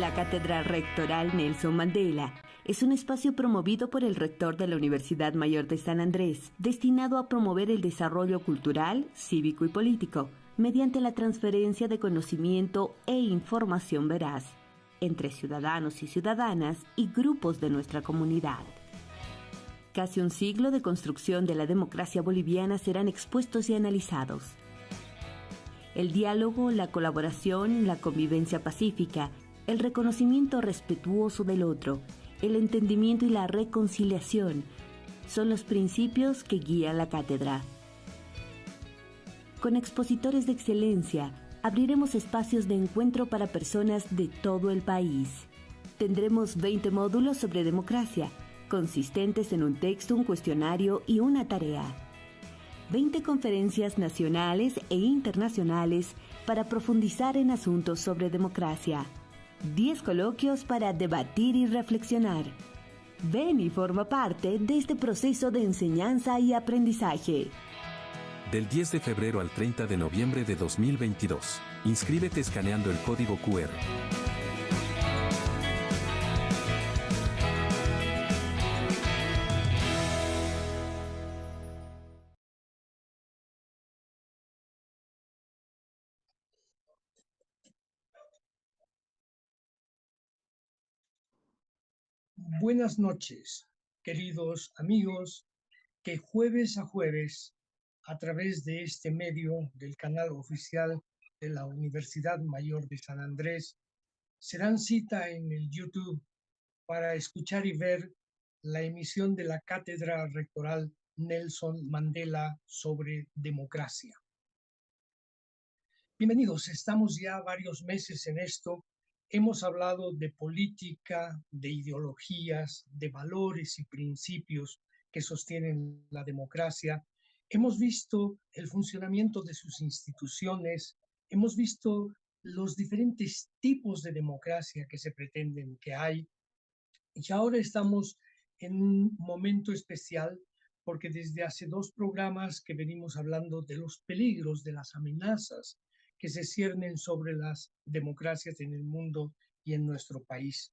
La Cátedra Rectoral Nelson Mandela es un espacio promovido por el rector de la Universidad Mayor de San Andrés, destinado a promover el desarrollo cultural, cívico y político, mediante la transferencia de conocimiento e información veraz entre ciudadanos y ciudadanas y grupos de nuestra comunidad. Casi un siglo de construcción de la democracia boliviana serán expuestos y analizados. El diálogo, la colaboración, la convivencia pacífica, el reconocimiento respetuoso del otro, el entendimiento y la reconciliación son los principios que guían la cátedra. Con expositores de excelencia, abriremos espacios de encuentro para personas de todo el país. Tendremos 20 módulos sobre democracia, consistentes en un texto, un cuestionario y una tarea. 20 conferencias nacionales e internacionales para profundizar en asuntos sobre democracia. 10 coloquios para debatir y reflexionar. Ven y forma parte de este proceso de enseñanza y aprendizaje. Del 10 de febrero al 30 de noviembre de 2022. Inscríbete escaneando el código QR. Buenas noches, queridos amigos, que jueves a jueves, a través de este medio del canal oficial de la Universidad Mayor de San Andrés, se dan cita en el YouTube para escuchar y ver la emisión de la Cátedra Rectoral Nelson Mandela sobre democracia. Bienvenidos, estamos ya varios meses en esto. Hemos hablado de política, de ideologías, de valores y principios que sostienen la democracia. Hemos visto el funcionamiento de sus instituciones, hemos visto los diferentes tipos de democracia que se pretenden que hay. Y ahora estamos en un momento especial porque desde hace 2 programas que venimos hablando de los peligros, de las amenazas que se ciernen sobre las democracias en el mundo y en nuestro país.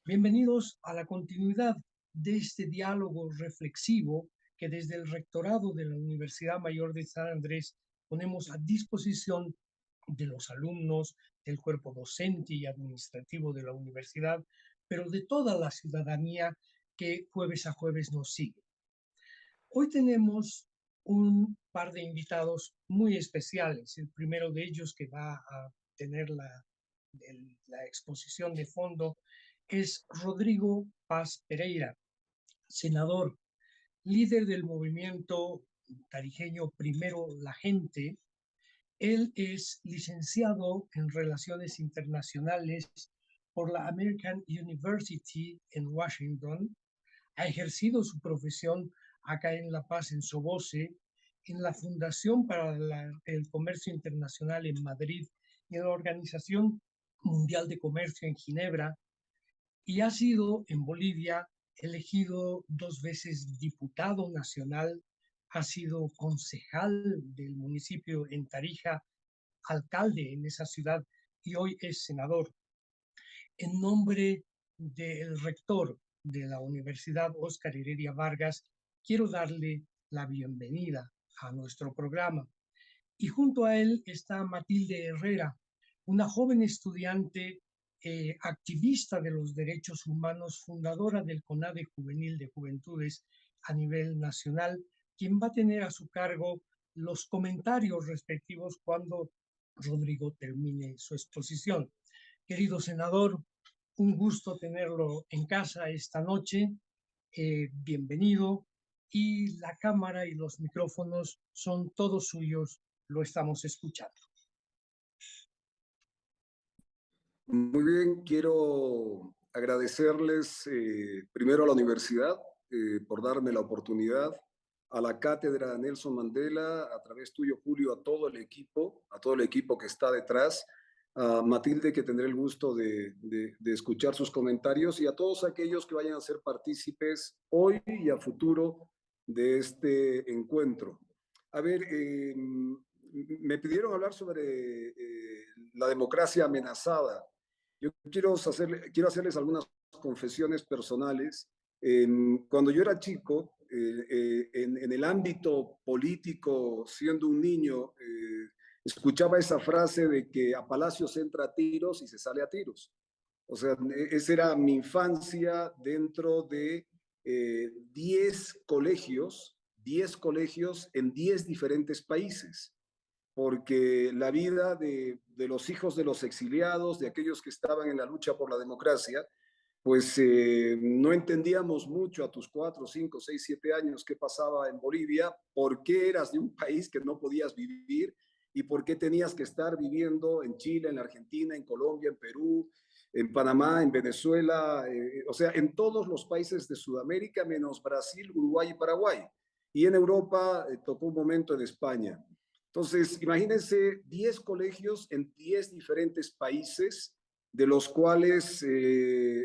Bienvenidos a la continuidad de este diálogo reflexivo que desde el rectorado de la Universidad Mayor de San Andrés ponemos a disposición de los alumnos, del cuerpo docente y administrativo de la universidad, pero de toda la ciudadanía que jueves a jueves nos sigue. Hoy tenemos un par de invitados muy especiales. El primero de ellos que va a tener la exposición de fondo es Rodrigo Paz Pereira, senador, líder del movimiento tarijeño Primero la Gente. Él es licenciado en Relaciones Internacionales por la American University en Washington. Ha ejercido su profesión acá en La Paz, en Soboce, en la Fundación para el Comercio Internacional en Madrid y en la Organización Mundial de Comercio en Ginebra, y ha sido en Bolivia elegido 2 veces diputado nacional, ha sido concejal del municipio en Tarija, alcalde en esa ciudad y hoy es senador. En nombre del rector de la Universidad Óscar Heredia Vargas, quiero darle la bienvenida a nuestro programa. Y junto a él está Matilde Herrera, una joven estudiante activista de los derechos humanos, fundadora del CONADE Juvenil de Juventudes a nivel nacional, quien va a tener a su cargo los comentarios respectivos cuando Rodrigo termine su exposición. Querido senador, un gusto tenerlo en casa esta noche. Bienvenido, y la cámara y los micrófonos son todos suyos. Lo estamos escuchando. Muy bien, quiero agradecerles primero a la universidad por darme la oportunidad, a la cátedra Nelson Mandela, a través tuyo, Julio, a todo el equipo que está detrás, a Matilde, que tendré el gusto de escuchar sus comentarios, y a todos aquellos que vayan a ser partícipes hoy y a futuro de este encuentro. A ver, me pidieron hablar sobre la democracia amenazada. Yo quiero hacerles algunas confesiones personales. Cuando yo era chico, en el ámbito político, siendo un niño, escuchaba esa frase de que a Palacio se entra a tiros y se sale a tiros. O sea, esa era mi infancia dentro de 10 colegios, 10 colegios en 10 diferentes países, porque la vida de los hijos de los exiliados, de aquellos que estaban en la lucha por la democracia, pues no entendíamos mucho a tus 4, 5, 6, 7 años qué pasaba en Bolivia, por qué eras de un país que no podías vivir y por qué tenías que estar viviendo en Chile, en la Argentina, en Colombia, en Perú, en Panamá, en Venezuela, o sea, en todos los países de Sudamérica, menos Brasil, Uruguay y Paraguay. Y en Europa tocó un momento en España. Entonces, imagínense 10 colegios en 10 diferentes países, de los cuales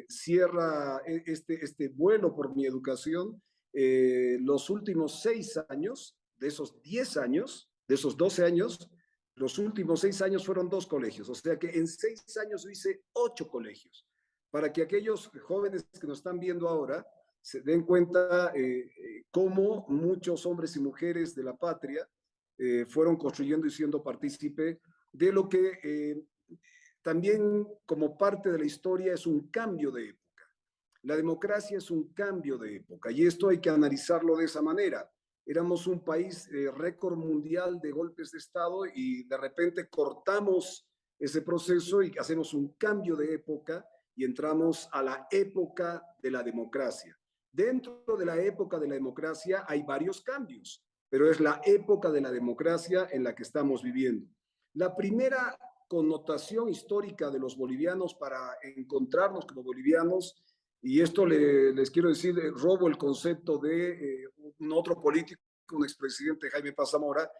cierra este vuelo por mi educación los últimos 6 años, de esos 10 años, de esos 12 años, los últimos 6 años fueron 2 colegios, o sea que en 6 años yo hice 8 colegios, para que aquellos jóvenes que nos están viendo ahora se den cuenta cómo muchos hombres y mujeres de la patria fueron construyendo y siendo partícipe de lo que también como parte de la historia es un cambio de época. La democracia es un cambio de época y esto hay que analizarlo de esa manera. Éramos un país récord mundial de golpes de Estado y de repente cortamos ese proceso y hacemos un cambio de época y entramos a la época de la democracia. Dentro de la época de la democracia hay varios cambios, pero es la época de la democracia en la que estamos viviendo. La primera connotación histórica de los bolivianos para encontrarnos como bolivianos, y esto les quiero decir, robo el concepto de un otro político, un expresidente Jaime Paz Zamora,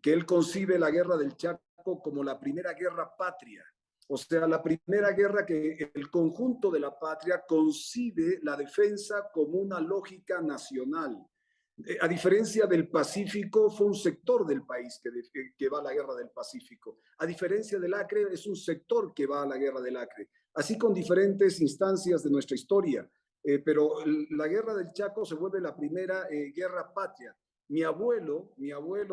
que él concibe la guerra del Chaco como la primera guerra patria. O sea, la primera guerra que el conjunto de la patria concibe la defensa como una lógica nacional. A diferencia del Pacífico, fue un sector del país que va a la guerra del Pacífico. A diferencia del Acre, es un sector que va a la guerra del Acre. Así con diferentes instancias de nuestra historia. Pero la guerra del Chaco se vuelve la primera guerra patria. Mi abuelo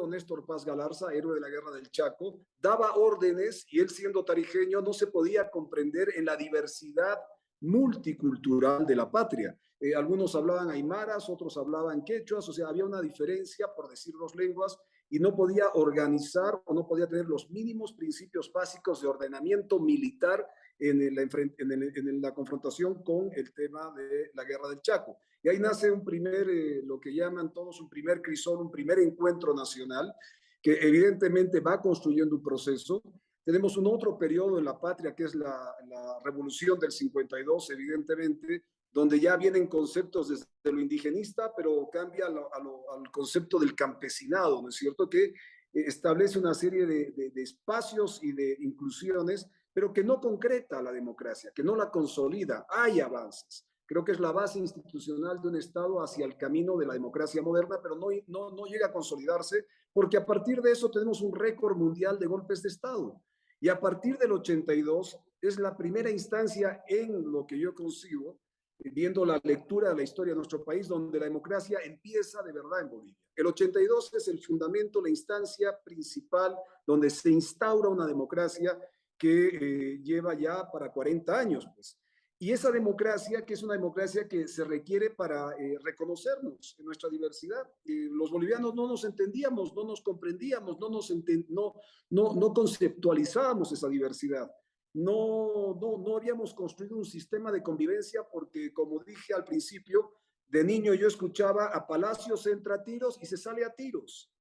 Néstor Paz Galarza, héroe de la guerra del Chaco, daba órdenes y él siendo tarijeño no se podía comprender en la diversidad multicultural de la patria. Algunos hablaban aymaras, otros hablaban quechuas, o sea, había una diferencia, por decir dos lenguas, y no podía organizar o no podía tener los mínimos principios básicos de ordenamiento militar en la confrontación con el tema de la guerra del Chaco. Y ahí nace un primer, lo que llaman todos un primer crisol, un primer encuentro nacional, que evidentemente va construyendo un proceso. Tenemos un otro periodo en la patria, que es la revolución del 52, evidentemente, donde ya vienen conceptos desde lo indigenista, pero cambia al concepto del campesinado, ¿no es cierto? Que establece una serie de espacios y de inclusiones, pero que no concreta la democracia, que no la consolida. Hay avances. Creo que es la base institucional de un Estado hacia el camino de la democracia moderna, pero no llega a consolidarse, porque a partir de eso tenemos un récord mundial de golpes de Estado. Y a partir del 82 es la primera instancia en lo que yo concibo, viendo la lectura de la historia de nuestro país, donde la democracia empieza de verdad en Bolivia. El 82 es el fundamento, la instancia principal donde se instaura una democracia que lleva ya para 40 años, pues. Y esa democracia, que es una democracia que se requiere para reconocernos en nuestra diversidad. Los bolivianos no nos entendíamos, no nos comprendíamos, no conceptualizábamos esa diversidad. No habíamos construido un sistema de convivencia porque, como dije al principio, de niño yo escuchaba a Palacio se entra a tiros y se sale a tiros.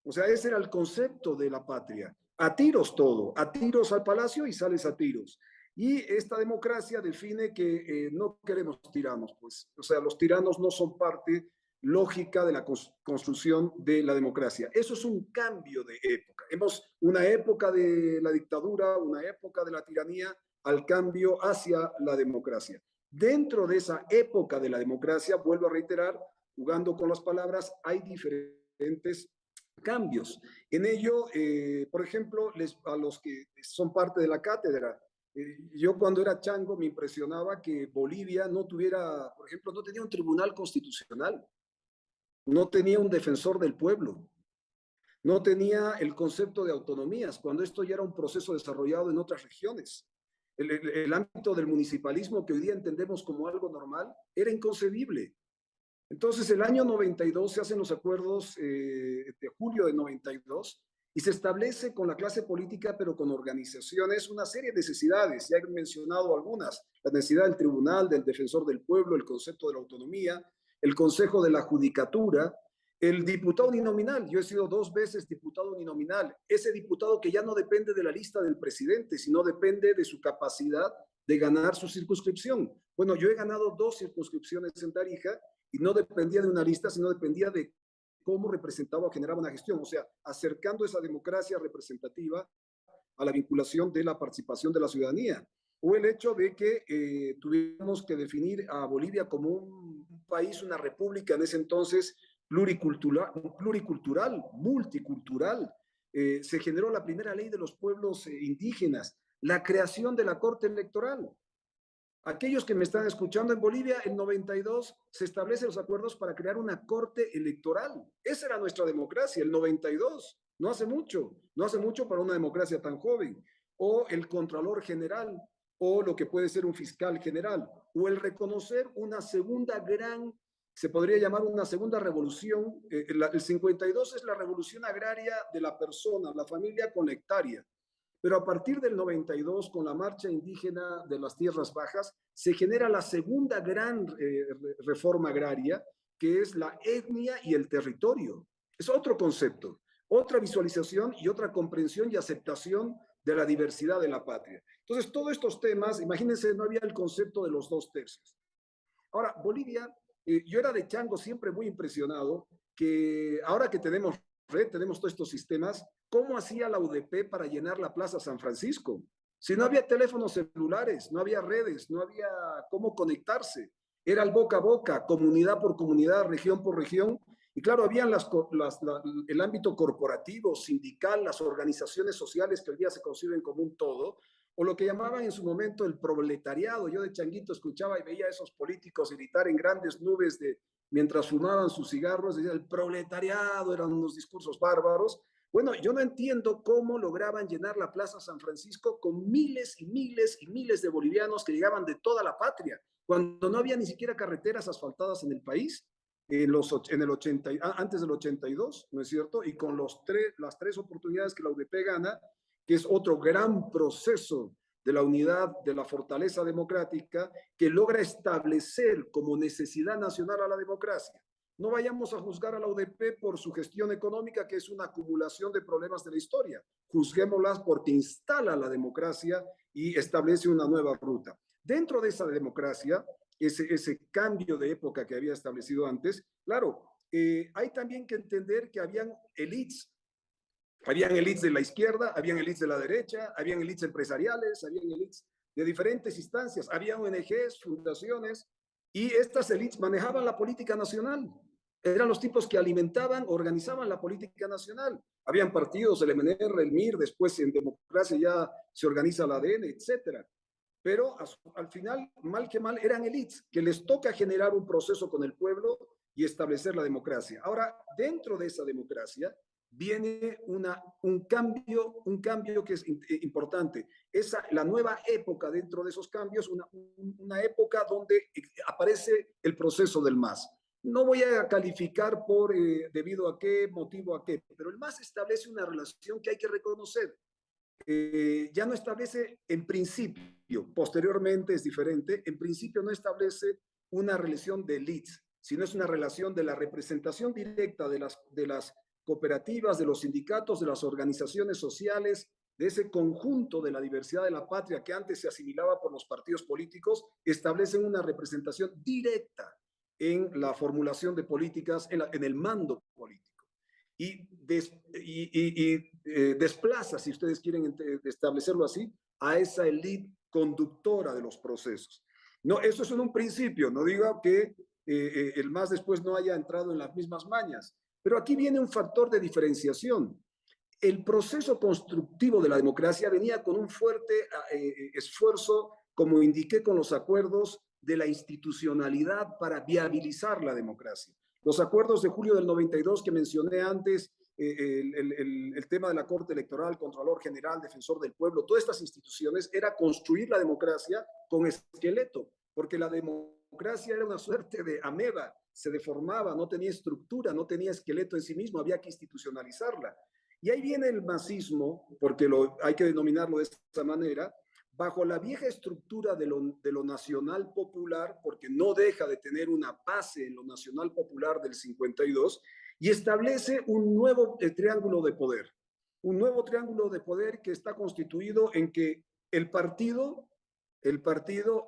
O sea, ese era el concepto de la patria. A tiros todo, a tiros al Palacio y sales a tiros. Y esta democracia define que no queremos tiranos, pues. O sea, los tiranos no son parte lógica de la construcción de la democracia. Eso es un cambio de época. Hemos una época de la dictadura, una época de la tiranía, al cambio hacia la democracia. Dentro de esa época de la democracia, vuelvo a reiterar, jugando con las palabras, hay diferentes cambios. En ello, por ejemplo, a los que son parte de la cátedra, Yo cuando era chango me impresionaba que Bolivia no tuviera, por ejemplo, no tenía un tribunal constitucional, no tenía un defensor del pueblo, no tenía el concepto de autonomías, cuando esto ya era un proceso desarrollado en otras regiones. El ámbito del municipalismo que hoy día entendemos como algo normal era inconcebible. Entonces, el año 92 se hacen los acuerdos de julio de 92 y se establece con la clase política, pero con organizaciones, una serie de necesidades. Ya he mencionado algunas: la necesidad del tribunal, del defensor del pueblo, el concepto de la autonomía, el consejo de la judicatura, el diputado uninominal. Yo he sido 2 veces diputado uninominal. Ese diputado que ya no depende de la lista del presidente, sino depende de su capacidad de ganar su circunscripción. Bueno, yo he ganado 2 circunscripciones en Tarija y no dependía de una lista, sino dependía de cómo representaba o generaba una gestión, o sea, acercando esa democracia representativa a la vinculación de la participación de la ciudadanía. O el hecho de que tuviéramos que definir a Bolivia como un país, una república en ese entonces pluricultural, multicultural. Se generó la primera ley de los pueblos indígenas, la creación de la Corte Electoral. Aquellos que me están escuchando en Bolivia, en 92 se establecen los acuerdos para crear una corte electoral. Esa era nuestra democracia, el 92. No hace mucho para una democracia tan joven. O el Contralor General, o lo que puede ser un fiscal general, o el reconocer una segunda gran, se podría llamar una segunda revolución. El 52 es la revolución agraria de la persona, la familia con la hectárea. Pero a partir del 92, con la marcha indígena de las tierras bajas, se genera la segunda gran reforma agraria, que es la etnia y el territorio. Es otro concepto, otra visualización y otra comprensión y aceptación de la diversidad de la patria. Entonces, todos estos temas, imagínense, no había el concepto de los 2/3. Ahora, Bolivia, yo era de chango siempre muy impresionado que ahora que tenemos red, tenemos todos estos sistemas, ¿cómo hacía la UDP para llenar la Plaza San Francisco? Si no había teléfonos celulares, no había redes, no había cómo conectarse. Era el boca a boca, comunidad por comunidad, región por región. Y claro, habían el ámbito corporativo, sindical, las organizaciones sociales que hoy día se conciben como un todo, o lo que llamaban en su momento el proletariado. Yo de changuito escuchaba y veía a esos políticos gritar en grandes nubes mientras fumaban sus cigarros, decía el proletariado, eran unos discursos bárbaros. Bueno, yo no entiendo cómo lograban llenar la Plaza San Francisco con miles y miles y miles de bolivianos que llegaban de toda la patria, cuando no había ni siquiera carreteras asfaltadas en el país, antes del 82, ¿no es cierto? Y con las 3 oportunidades que la UDP gana, que es otro gran proceso de la unidad, de la fortaleza democrática, que logra establecer como necesidad nacional a la democracia. No vayamos a juzgar a la UDP por su gestión económica, que es una acumulación de problemas de la historia. Juzguémoslas porque instala la democracia y establece una nueva ruta. Dentro de esa democracia, ese cambio de época que había establecido antes, claro, hay también que entender que habían élites. Habían élites de la izquierda, habían élites de la derecha, habían élites empresariales, habían élites de diferentes instancias, había ONGs, fundaciones, y estas élites manejaban la política nacional. Eran los tipos que alimentaban, organizaban la política nacional. Habían partidos, el MNR, el MIR, después en democracia ya se organiza la ADN, etcétera. Pero al final, mal que mal, eran élites que les toca generar un proceso con el pueblo y establecer la democracia. Ahora, dentro de esa democracia, viene un cambio que es importante. La nueva época dentro de esos cambios, una época donde aparece el proceso del MAS. No voy a calificar por debido a qué, motivo a qué, pero el MAS establece una relación que hay que reconocer. Ya no establece en principio, posteriormente es diferente, en principio no establece una relación de elites, sino es una relación de la representación directa de las cooperativas, de los sindicatos, de las organizaciones sociales, de ese conjunto de la diversidad de la patria que antes se asimilaba por los partidos políticos, establecen una representación directa en la formulación de políticas, en el mando político. Y desplaza, si ustedes quieren establecerlo así, a esa élite conductora de los procesos. No, eso es en un principio, no diga que el MAS después no haya entrado en las mismas mañas. Pero aquí viene un factor de diferenciación. el proceso constructivo de la democracia venía con un fuerte esfuerzo, como indiqué, con los acuerdos de la institucionalidad para viabilizar la democracia. Los acuerdos de julio del 92 que mencioné antes, el tema de la Corte Electoral, Contralor General, Defensor del Pueblo, todas estas instituciones, era construir la democracia con esqueleto, porque la democracia era una suerte de ameba, se deformaba, no tenía estructura, no tenía esqueleto en sí mismo, había que institucionalizarla. Y ahí viene el masismo, porque hay que denominarlo de esta manera, bajo la vieja estructura de lo nacional popular, porque no deja de tener una base en lo nacional popular del 52, y establece un nuevo triángulo de poder. Un nuevo triángulo de poder que está constituido en que el partido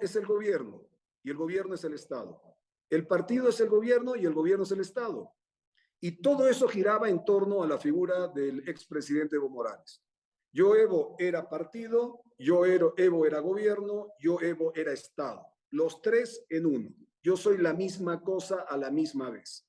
es el gobierno, y el gobierno es el Estado. El partido es el gobierno y el gobierno es el Estado. Y todo eso giraba en torno a la figura del expresidente Evo Morales. Yo, Evo, era partido, yo, Evo, era gobierno, yo, Evo, era Estado. Los tres en uno. Yo soy la misma cosa a la misma vez.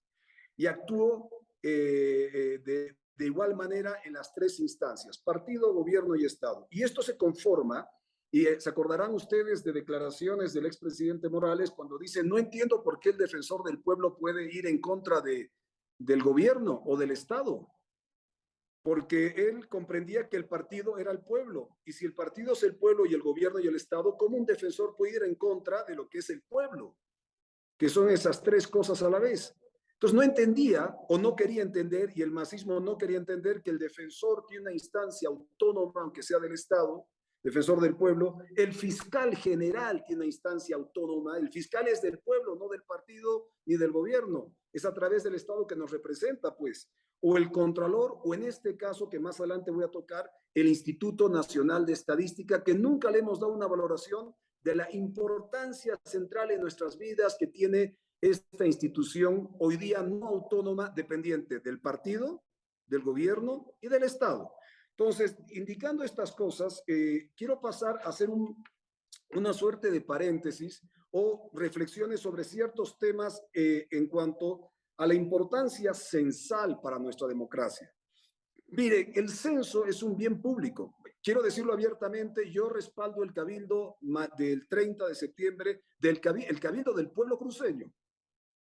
Y actúo de igual manera en las tres instancias, partido, gobierno y Estado. Y esto se conforma, y se acordarán ustedes de declaraciones del expresidente Morales cuando dice, no entiendo por qué el defensor del pueblo puede ir en contra del gobierno o del Estado, porque él comprendía que el partido era el pueblo, y si el partido es el pueblo y el gobierno y el Estado, ¿cómo un defensor puede ir en contra de lo que es el pueblo? Que son esas tres cosas a la vez. Entonces no entendía o no quería entender, y el masismo no quería entender, que el defensor tiene una instancia autónoma, aunque sea del Estado, defensor del pueblo, el fiscal general tiene una instancia autónoma, el fiscal es del pueblo, no del partido ni del gobierno, es a través del Estado que nos representa, pues, o el Contralor, o en este caso que más adelante voy a tocar, el Instituto Nacional de Estadística, que nunca le hemos dado una valoración de la importancia central en nuestras vidas que tiene esta institución hoy día no autónoma, dependiente del partido, del gobierno y del Estado. Entonces, indicando estas cosas, quiero pasar a hacer una suerte de paréntesis o reflexiones sobre ciertos temas en cuanto a la importancia censal para nuestra democracia. Mire, el censo es un bien público. Quiero decirlo abiertamente, yo respaldo el cabildo del 30 de septiembre, el cabildo del pueblo cruceño,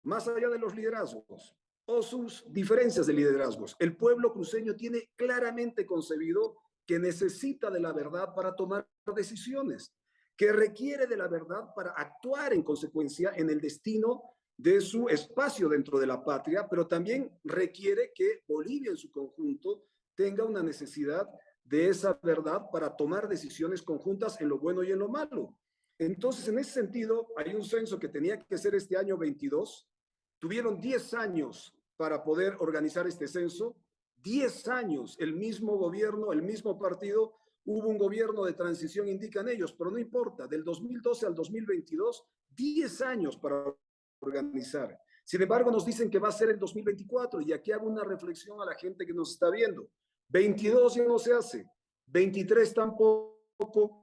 más allá de los liderazgos o sus diferencias de liderazgos. El pueblo cruceño tiene claramente concebido que necesita de la verdad para tomar decisiones, que requiere de la verdad para actuar en consecuencia en el destino de su espacio dentro de la patria, pero también requiere que Bolivia en su conjunto tenga una necesidad de esa verdad para tomar decisiones conjuntas en lo bueno y en lo malo. Entonces, en ese sentido, hay un censo que tenía que ser este año 22. Tuvieron 10 años para poder organizar este censo. 10 años, el mismo gobierno, el mismo partido, hubo un gobierno de transición, indican ellos, pero no importa, del 2012 al 2022, 10 años para organizar. Sin embargo, nos dicen que va a ser el 2024, y aquí hago una reflexión a la gente que nos está viendo. 22 ya no se hace, 23 tampoco.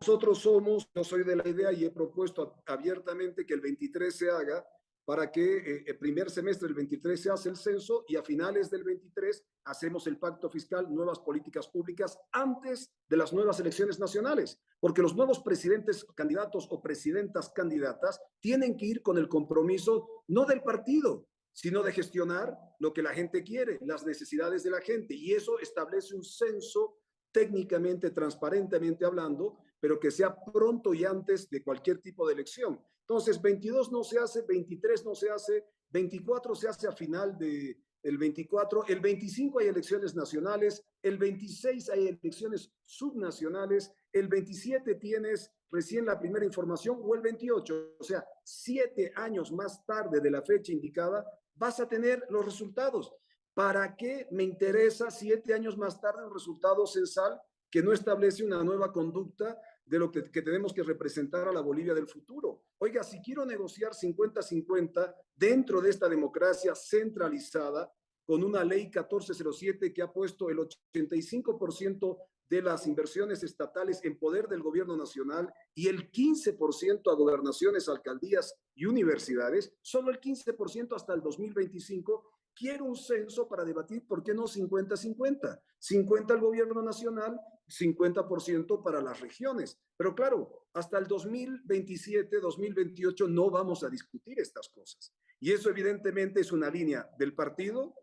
Nosotros yo soy de la idea y he propuesto abiertamente que el 23 se haga, para que el primer semestre del 23 se hace el censo y a finales del 23 hacemos el pacto fiscal, nuevas políticas públicas antes de las nuevas elecciones nacionales, porque los nuevos presidentes candidatos o presidentas candidatas tienen que ir con el compromiso no del partido, sino de gestionar lo que la gente quiere, las necesidades de la gente, y eso establece un censo técnicamente, transparentemente hablando, pero que sea pronto y antes de cualquier tipo de elección. Entonces, 22 no se hace, 23 no se hace, 24 se hace a final del 24, el 25 hay elecciones nacionales, el 26 hay elecciones subnacionales, el 27 tienes recién la primera información, o el 28, o sea, 7 años más tarde de la fecha indicada, vas a tener los resultados. ¿Para qué me interesa 7 años más tarde un resultado censal que no establece una nueva conducta de lo que tenemos que representar a la Bolivia del futuro? Oiga, si quiero negociar 50-50 dentro de esta democracia centralizada, con una ley 1407 que ha puesto el 85% de las inversiones estatales en poder del gobierno nacional y el 15% a gobernaciones, alcaldías y universidades, solo el 15% hasta el 2025. Quiero un censo para debatir, ¿por qué no 50-50? 50 al gobierno nacional, 50% para las regiones. Pero claro, hasta el 2027, 2028 no vamos a discutir estas cosas. Y eso evidentemente es una línea del partido,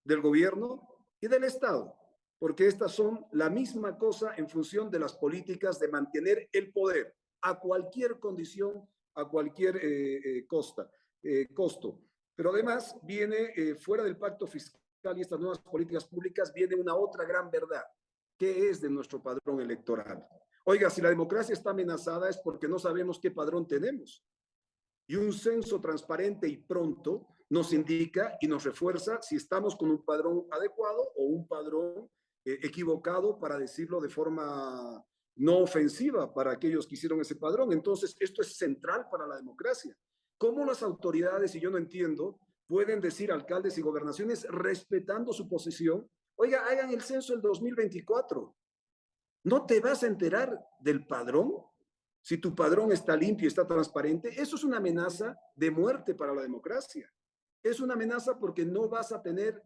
del gobierno y del Estado, porque estas son la misma cosa en función de las políticas de mantener el poder a cualquier condición, a cualquier costo. Pero además viene fuera del pacto fiscal y estas nuevas políticas públicas, viene una otra gran verdad, que es de nuestro padrón electoral. Oiga, si la democracia está amenazada es porque no sabemos qué padrón tenemos. Y un censo transparente y pronto nos indica y nos refuerza si estamos con un padrón adecuado o un padrón equivocado, para decirlo de forma no ofensiva para aquellos que hicieron ese padrón. Entonces, esto es central para la democracia. ¿Cómo las autoridades, y yo no entiendo, pueden decir alcaldes y gobernaciones respetando su posición, oiga, hagan el censo el 2024? ¿No te vas a enterar del padrón? Si tu padrón está limpio y está transparente, eso es una amenaza de muerte para la democracia. Es una amenaza porque no vas a tener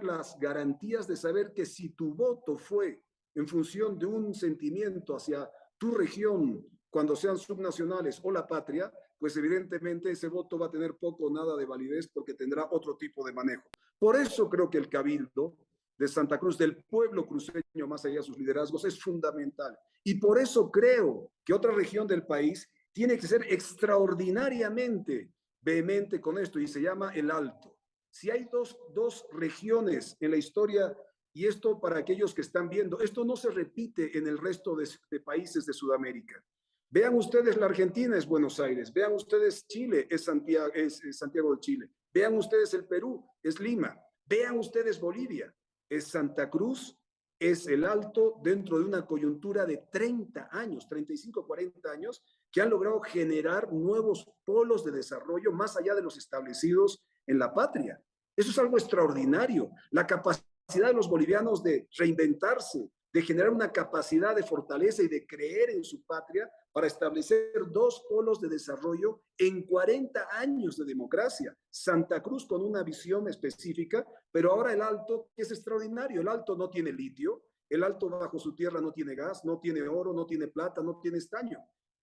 las garantías de saber que si tu voto fue en función de un sentimiento hacia tu región, cuando sean subnacionales o la patria, pues evidentemente ese voto va a tener poco o nada de validez porque tendrá otro tipo de manejo. Por eso creo que el Cabildo de Santa Cruz, del pueblo cruceño, más allá de sus liderazgos, es fundamental. Y por eso creo que otra región del país tiene que ser extraordinariamente vehemente con esto, y se llama el Alto. Si hay dos regiones en la historia, y esto para aquellos que están viendo, esto no se repite en el resto de países de Sudamérica. Vean ustedes, la Argentina es Buenos Aires, vean ustedes Chile es Santiago de Chile, vean ustedes el Perú, es Lima, vean ustedes Bolivia, es Santa Cruz, es el Alto, dentro de una coyuntura de 30 años, 35, 40 años, que han logrado generar nuevos polos de desarrollo más allá de los establecidos en la patria. Eso es algo extraordinario. La capacidad de los bolivianos de reinventarse, de generar una capacidad de fortaleza y de creer en su patria para establecer dos polos de desarrollo en 40 años de democracia. Santa Cruz con una visión específica, pero ahora el Alto, que es extraordinario. El Alto no tiene litio, el Alto bajo su tierra no tiene gas, no tiene oro, no tiene plata, no tiene estaño,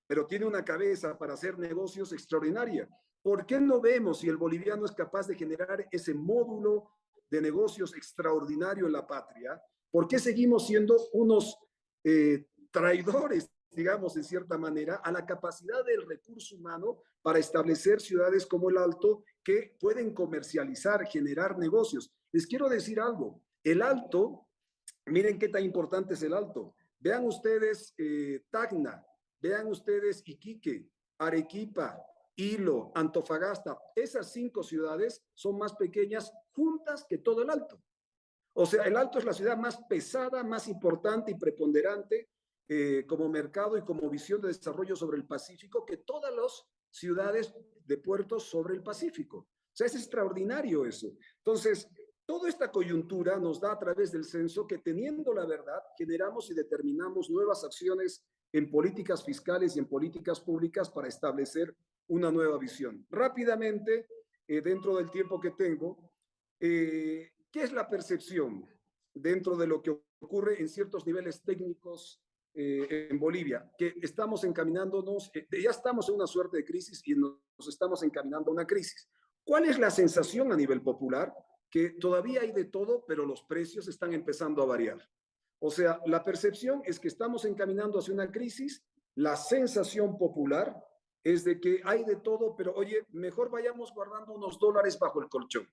pero tiene una cabeza para hacer negocios extraordinaria. ¿Por qué no vemos si el boliviano es capaz de generar ese módulo de negocios extraordinario en la patria? ¿Por qué seguimos siendo unos traidores, digamos, en cierta manera, a la capacidad del recurso humano para establecer ciudades como el Alto que pueden comercializar, generar negocios? Les quiero decir algo. El Alto, miren qué tan importante es el Alto. Vean ustedes Tacna, vean ustedes Iquique, Arequipa, Hilo, Antofagasta. Esas 5 ciudades son más pequeñas juntas que todo el Alto. O sea, el Alto es la ciudad más pesada, más importante y preponderante como mercado y como visión de desarrollo sobre el Pacífico que todas las ciudades de puertos sobre el Pacífico. O sea, es extraordinario eso. Entonces, toda esta coyuntura nos da a través del censo que, teniendo la verdad, generamos y determinamos nuevas acciones en políticas fiscales y en políticas públicas para establecer una nueva visión. Rápidamente, dentro del tiempo que tengo, ¿qué es la percepción dentro de lo que ocurre en ciertos niveles técnicos en Bolivia? Que estamos encaminándonos, ya estamos en una suerte de crisis y nos estamos encaminando a una crisis. ¿Cuál es la sensación a nivel popular? Que todavía hay de todo, pero los precios están empezando a variar. O sea, la percepción es que estamos encaminando hacia una crisis, la sensación popular es de que hay de todo, pero oye, mejor vayamos guardando unos dólares bajo el colchón.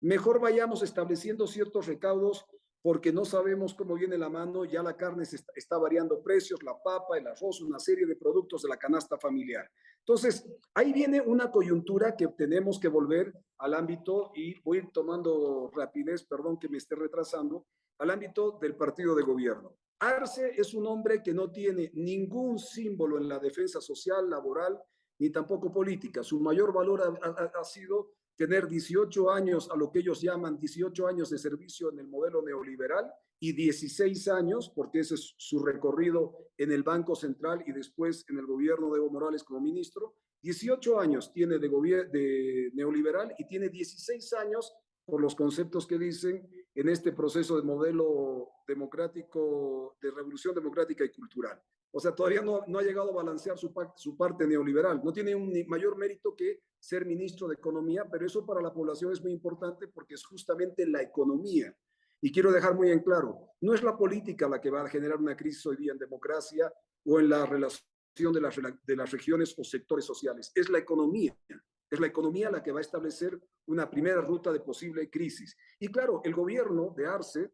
Mejor vayamos estableciendo ciertos recaudos porque no sabemos cómo viene la mano, ya la carne está variando precios, la papa, el arroz, una serie de productos de la canasta familiar. Entonces, ahí viene una coyuntura que tenemos que volver al ámbito, y voy a ir tomando rapidez, perdón que me esté retrasando, al ámbito del partido de gobierno. Arce es un hombre que no tiene ningún símbolo en la defensa social, laboral, ni tampoco política. Su mayor valor ha sido tener 18 años a lo que ellos llaman 18 años de servicio en el modelo neoliberal y 16 años, porque ese es su recorrido en el Banco Central y después en el gobierno de Evo Morales como ministro. 18 años tiene de neoliberal y tiene 16 años, por los conceptos que dicen, en este proceso de modelo democrático, de revolución democrática y cultural. O sea, todavía no ha llegado a balancear su parte neoliberal. No tiene un mayor mérito que ser ministro de Economía, pero eso para la población es muy importante porque es justamente la economía. Y quiero dejar muy en claro, no es la política la que va a generar una crisis hoy día en democracia o en la relación de las regiones o sectores sociales. Es la economía. Es la economía la que va a establecer una primera ruta de posible crisis. Y claro, el gobierno de Arce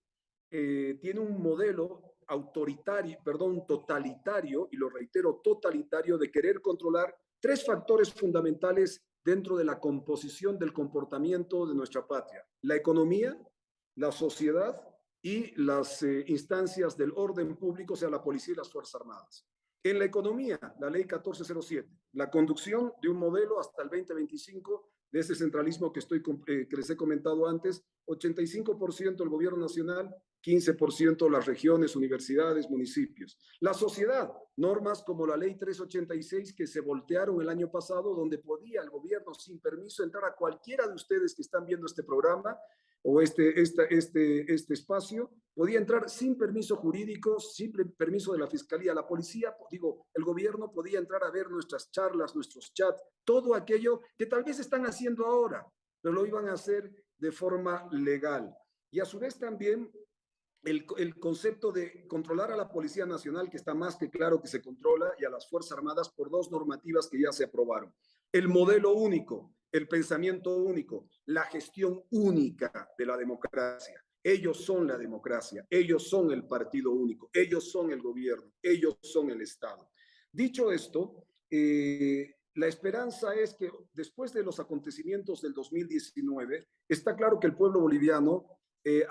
tiene un modelo autoritario, perdón, totalitario, y lo reitero, totalitario, de querer controlar tres factores fundamentales dentro de la composición del comportamiento de nuestra patria: la economía, la sociedad y las instancias del orden público, o sea, la policía y las Fuerzas Armadas. En la economía, la ley 1407, la conducción de un modelo hasta el 2025 de ese centralismo que les he comentado antes: 85% el gobierno nacional, 15% las regiones, universidades, municipios. La sociedad, normas como la ley 386 que se voltearon el año pasado, donde podía el gobierno sin permiso entrar a cualquiera de ustedes que están viendo este programa o este espacio, podía entrar sin permiso jurídico, sin permiso de la fiscalía, la policía, digo, el gobierno podía entrar a ver nuestras charlas, nuestros chats, todo aquello que tal vez están haciendo ahora, pero lo iban a hacer de forma legal. Y a su vez también el concepto de controlar a la Policía Nacional, que está más que claro que se controla, y a las Fuerzas Armadas por dos normativas que ya se aprobaron. El modelo único, el pensamiento único, la gestión única de la democracia. Ellos son la democracia, ellos son el partido único, ellos son el gobierno, ellos son el Estado. Dicho esto, la esperanza es que después de los acontecimientos del 2019, está claro que el pueblo boliviano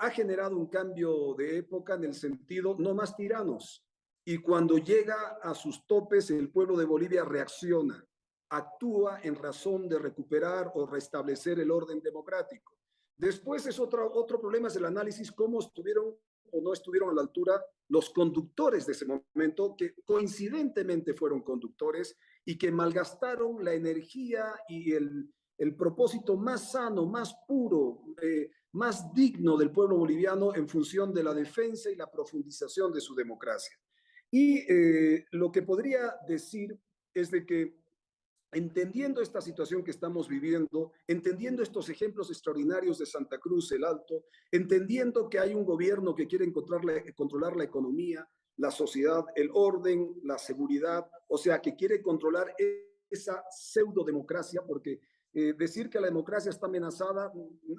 ha generado un cambio de época en el sentido no más tiranos. Y cuando llega a sus topes, el pueblo de Bolivia reacciona, actúa en razón de recuperar o restablecer el orden democrático. Después es otro problema, es el análisis, cómo estuvieron o no estuvieron a la altura los conductores de ese momento, que coincidentemente fueron conductores y que malgastaron la energía y el propósito más sano, más puro, más digno del pueblo boliviano en función de la defensa y la profundización de su democracia. Y lo que podría decir es de que, entendiendo esta situación que estamos viviendo, entendiendo estos ejemplos extraordinarios de Santa Cruz, el Alto, entendiendo que hay un gobierno que quiere controlar la economía, la sociedad, el orden, la seguridad, o sea, que quiere controlar esa pseudodemocracia, porque decir que la democracia está amenazada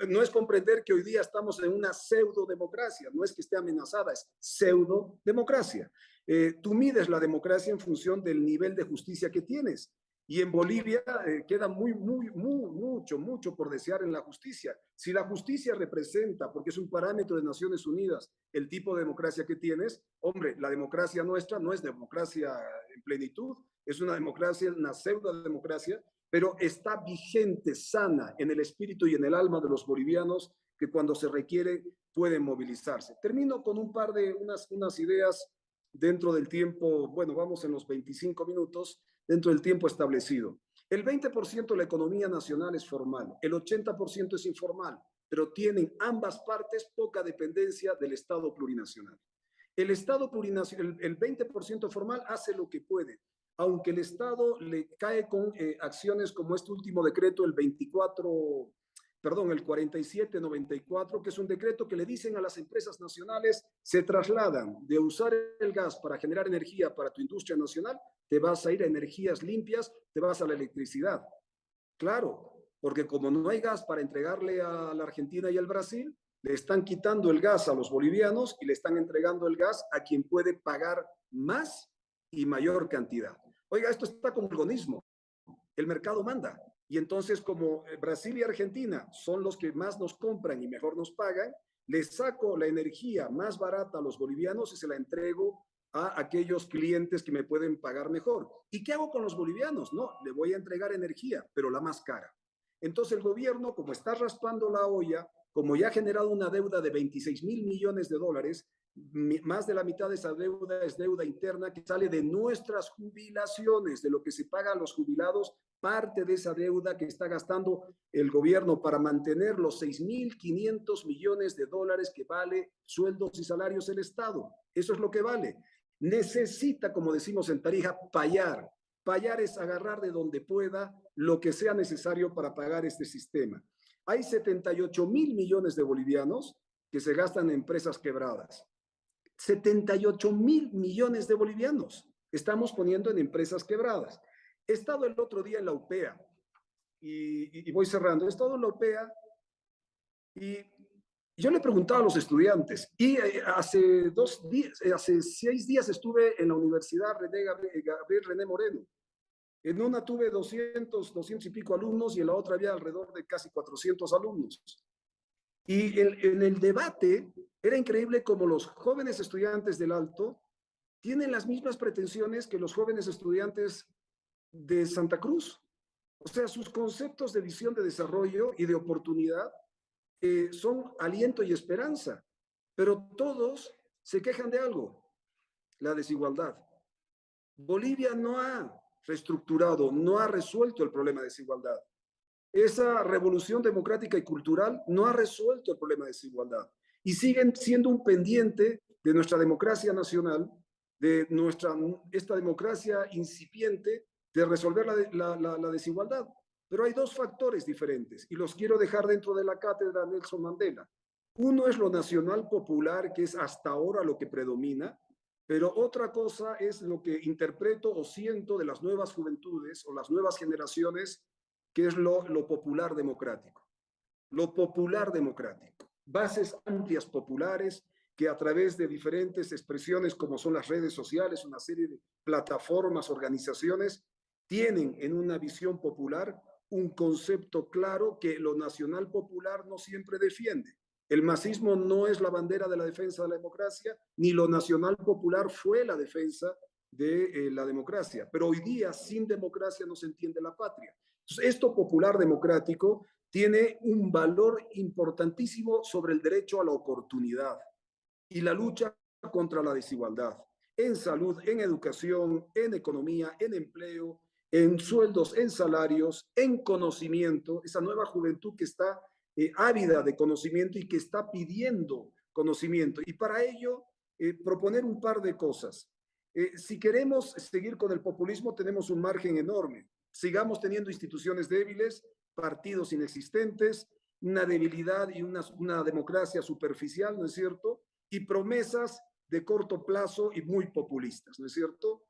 no es comprender que hoy día estamos en una pseudodemocracia, no es que esté amenazada, es pseudodemocracia. Tú mides la democracia en función del nivel de justicia que tienes. Y en Bolivia queda mucho por desear en la justicia. Si la justicia representa, porque es un parámetro de Naciones Unidas, el tipo de democracia que tienes, hombre, la democracia nuestra no es democracia en plenitud, es una democracia, una pseudo-democracia, pero está vigente, sana en el espíritu y en el alma de los bolivianos, que cuando se requiere pueden movilizarse. Termino con un par de unas ideas dentro del tiempo, bueno, vamos en los 25 minutos, dentro del tiempo establecido. El 20% de la economía nacional es formal, el 80% es informal, pero tienen ambas partes poca dependencia del Estado plurinacional. El Estado plurinacional, el 20% formal hace lo que puede, aunque el Estado le cae con acciones como este último decreto, el 4794, que es un decreto que le dicen a las empresas nacionales: se trasladan de usar el gas para generar energía para tu industria nacional, te vas a ir a energías limpias, te vas a la electricidad. Claro, porque como no hay gas para entregarle a la Argentina y al Brasil, le están quitando el gas a los bolivianos y le están entregando el gas a quien puede pagar más y mayor cantidad. Oiga, esto está como el organismo. El mercado manda. Y entonces, como Brasil y Argentina son los que más nos compran y mejor nos pagan, les saco la energía más barata a los bolivianos y se la entrego a aquellos clientes que me pueden pagar mejor. ¿Y qué hago con los bolivianos? No, le voy a entregar energía, pero la más cara. Entonces el gobierno, como está raspando la olla, como ya ha generado una deuda de 26.000 millones de dólares, más de la mitad de esa deuda es deuda interna que sale de nuestras jubilaciones, de lo que se paga a los jubilados, parte de esa deuda que está gastando el gobierno para mantener los 6.500 millones de dólares que vale sueldos y salarios el Estado. Eso es lo que vale. Necesita, como decimos en Tarija, payar. Payar es agarrar de donde pueda lo que sea necesario para pagar este sistema. Hay 78.000 millones de bolivianos que se gastan en empresas quebradas. 78.000 millones de bolivianos estamos poniendo en empresas quebradas. He estado el otro día en la UPEA y voy cerrando. He estado en la UPEA y yo le preguntaba a los estudiantes y hace 6 días estuve en la Universidad Gabriel René Moreno. En una tuve 200 y pico alumnos y en la otra había alrededor de casi 400 alumnos. Y en el debate era increíble como los jóvenes estudiantes del Alto tienen las mismas pretensiones que los jóvenes estudiantes de Santa Cruz. O sea, sus conceptos de visión de desarrollo y de oportunidad son aliento y esperanza, pero todos se quejan de algo, la desigualdad. Bolivia no ha reestructurado, no ha resuelto el problema de desigualdad. Esa revolución democrática y cultural no ha resuelto el problema de desigualdad y siguen siendo un pendiente de nuestra democracia nacional, de esta democracia incipiente de resolver la desigualdad. Pero hay dos factores diferentes y los quiero dejar dentro de la cátedra Nelson Mandela. Uno es lo nacional popular, que es hasta ahora lo que predomina, pero otra cosa es lo que interpreto o siento de las nuevas juventudes o las nuevas generaciones, que es lo popular democrático. Lo popular democrático. Bases amplias populares que a través de diferentes expresiones como son las redes sociales, una serie de plataformas, organizaciones, tienen en una visión popular un concepto claro que lo nacional popular no siempre defiende. El masismo no es la bandera de la defensa de la democracia, ni lo nacional popular fue la defensa de la democracia. Pero hoy día, sin democracia no se entiende la patria. Entonces, esto popular democrático tiene un valor importantísimo sobre el derecho a la oportunidad y la lucha contra la desigualdad en salud, en educación, en economía, en empleo, en sueldos, en salarios, en conocimiento, esa nueva juventud que está ávida de conocimiento y que está pidiendo conocimiento. Y para ello, proponer un par de cosas. Si queremos seguir con el populismo, tenemos un margen enorme. Sigamos teniendo instituciones débiles, partidos inexistentes, una debilidad y una democracia superficial, ¿no es cierto? Y promesas de corto plazo y muy populistas, ¿no es cierto?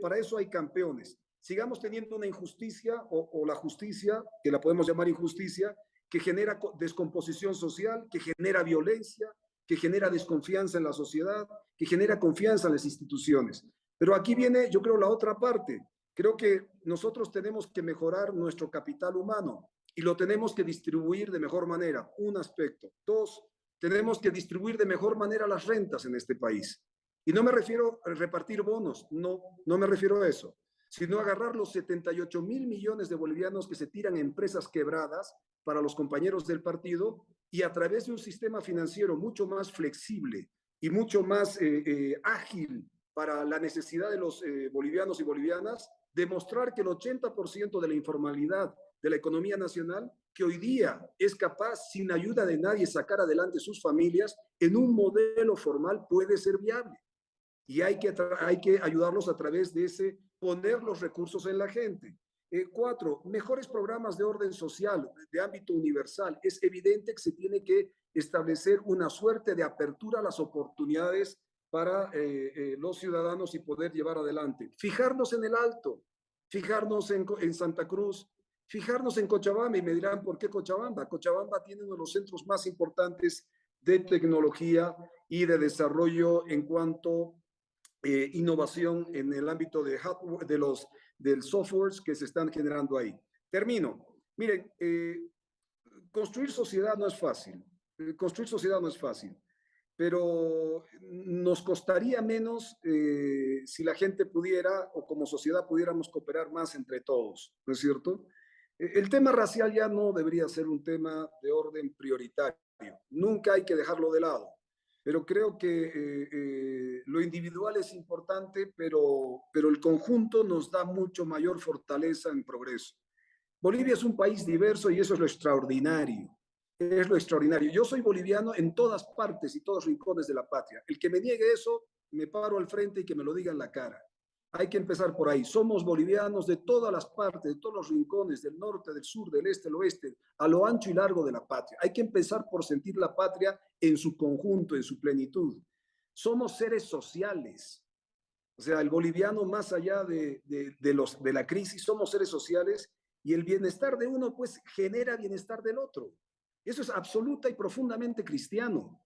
Para eso hay campeones. Sigamos teniendo una injusticia o la justicia, que la podemos llamar injusticia, que genera descomposición social, que genera violencia, que genera desconfianza en la sociedad, que genera confianza en las instituciones. Pero aquí viene, yo creo, la otra parte. Creo que nosotros tenemos que mejorar nuestro capital humano y lo tenemos que distribuir de mejor manera. Un aspecto. Dos, tenemos que distribuir de mejor manera las rentas en este país. Y no me refiero a repartir bonos, no me refiero a eso, sino a agarrar los 78.000 millones de bolivianos que se tiran en empresas quebradas para los compañeros del partido y a través de un sistema financiero mucho más flexible y mucho más ágil para la necesidad de los bolivianos y bolivianas, demostrar que el 80% de la informalidad de la economía nacional, que hoy día es capaz, sin ayuda de nadie, sacar adelante sus familias, en un modelo formal puede ser viable. Y hay que ayudarlos a través de ese, poner los recursos en la gente. 4, mejores programas de orden social, de ámbito universal. Es evidente que se tiene que establecer una suerte de apertura a las oportunidades para los ciudadanos y poder llevar adelante. Fijarnos en el Alto, fijarnos en Santa Cruz, fijarnos en Cochabamba, y me dirán, ¿por qué Cochabamba? Cochabamba tiene uno de los centros más importantes de tecnología y de desarrollo en cuanto innovación en el ámbito de hardware, del software que se están generando ahí. Termino. Miren, construir sociedad no es fácil. Construir sociedad no es fácil, pero nos costaría menos si la gente pudiera, o como sociedad pudiéramos cooperar más entre todos, ¿no es cierto? El tema racial ya no debería ser un tema de orden prioritario. Nunca hay que dejarlo de lado. Pero creo que lo individual es importante, pero el conjunto nos da mucho mayor fortaleza en progreso. Bolivia es un país diverso y eso es lo extraordinario. Es lo extraordinario. Yo soy boliviano en todas partes y todos rincones de la patria. El que me niegue eso, me paro al frente y que me lo diga en la cara. Hay que empezar por ahí. Somos bolivianos de todas las partes, de todos los rincones, del norte, del sur, del este, del oeste, a lo ancho y largo de la patria. Hay que empezar por sentir la patria en su conjunto, en su plenitud. Somos seres sociales. O sea, el boliviano, más allá de la crisis, somos seres sociales y el bienestar de uno, pues, genera bienestar del otro. Eso es absoluta y profundamente cristiano.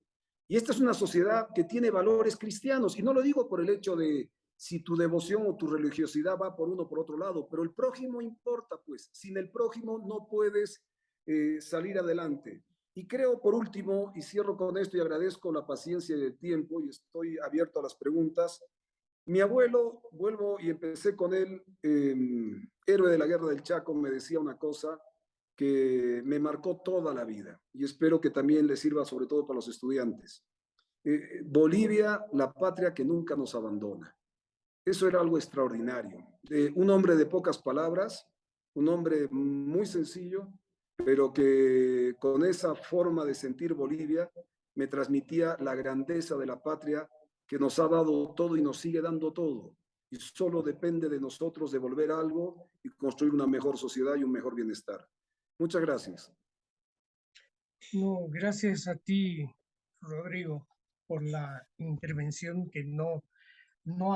Y esta es una sociedad que tiene valores cristianos. Y no lo digo por el hecho de si tu devoción o tu religiosidad va por uno o por otro lado, pero el prójimo importa, pues. Sin el prójimo no puedes salir adelante. Y creo, por último, y cierro con esto y agradezco la paciencia y el tiempo y estoy abierto a las preguntas. Mi abuelo, vuelvo y empecé con él, héroe de la Guerra del Chaco, me decía una cosa que me marcó toda la vida y espero que también le sirva sobre todo para los estudiantes. Bolivia, la patria que nunca nos abandona. Eso era algo extraordinario. Un hombre de pocas palabras, un hombre muy sencillo, pero que con esa forma de sentir Bolivia me transmitía la grandeza de la patria que nos ha dado todo y nos sigue dando todo. Y solo depende de nosotros devolver algo y construir una mejor sociedad y un mejor bienestar. Muchas gracias. No, gracias a ti, Rodrigo, por la intervención que no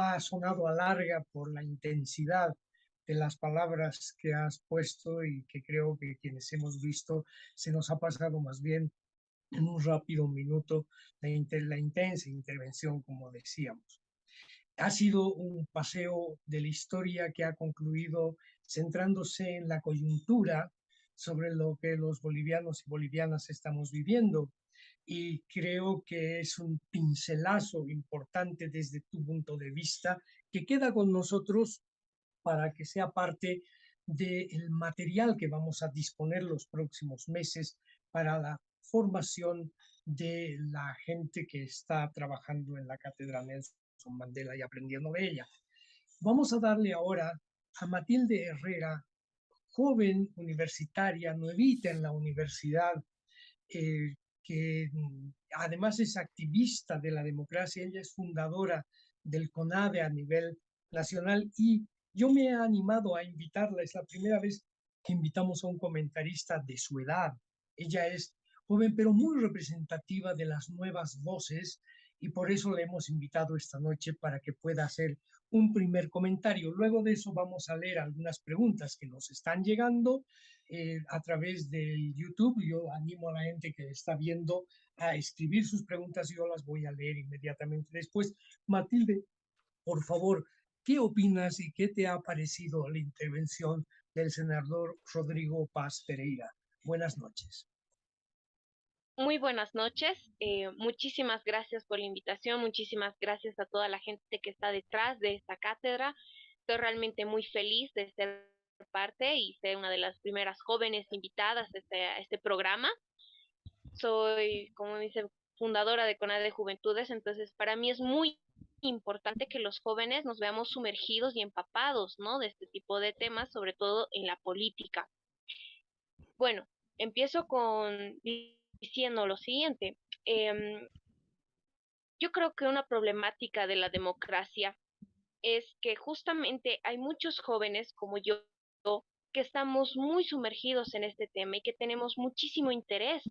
ha sonado a larga por la intensidad de las palabras que has puesto y que creo que quienes hemos visto se nos ha pasado más bien en un rápido minuto la intensa intervención, como decíamos. Ha sido un paseo de la historia que ha concluido centrándose en la coyuntura sobre lo que los bolivianos y bolivianas estamos viviendo. Y creo que es un pincelazo importante desde tu punto de vista que queda con nosotros para que sea parte del material que vamos a disponer los próximos meses para la formación de la gente que está trabajando en la Cátedra Nelson Mandela y aprendiendo de ella. Vamos a darle ahora a Matilde Herrera, joven universitaria, nuevita en la universidad, que además es activista de la democracia. Ella es fundadora del CONADE a nivel nacional y yo me he animado a invitarla. Es la primera vez que invitamos a un comentarista de su edad. Ella es joven, pero muy representativa de las nuevas voces y por eso le hemos invitado esta noche para que pueda hacer un primer comentario. Luego de eso vamos a leer algunas preguntas que nos están llegando a través del YouTube. Yo animo a la gente que está viendo a escribir sus preguntas y yo las voy a leer inmediatamente después. Matilde, por favor, ¿qué opinas y qué te ha parecido la intervención del senador Rodrigo Paz Pereira? Buenas noches. Muy buenas noches. Muchísimas gracias por la invitación. Muchísimas gracias a toda la gente que está detrás de esta cátedra. Estoy realmente muy feliz de ser parte y ser una de las primeras jóvenes invitadas a este programa. Soy, como dice, fundadora de CONADE Juventudes, entonces para mí es muy importante que los jóvenes nos veamos sumergidos y empapados, ¿no?, de este tipo de temas, sobre todo en la política. Bueno, empiezo diciendo lo siguiente. Yo creo que una problemática de la democracia es que justamente hay muchos jóvenes como yo que estamos muy sumergidos en este tema y que tenemos muchísimo interés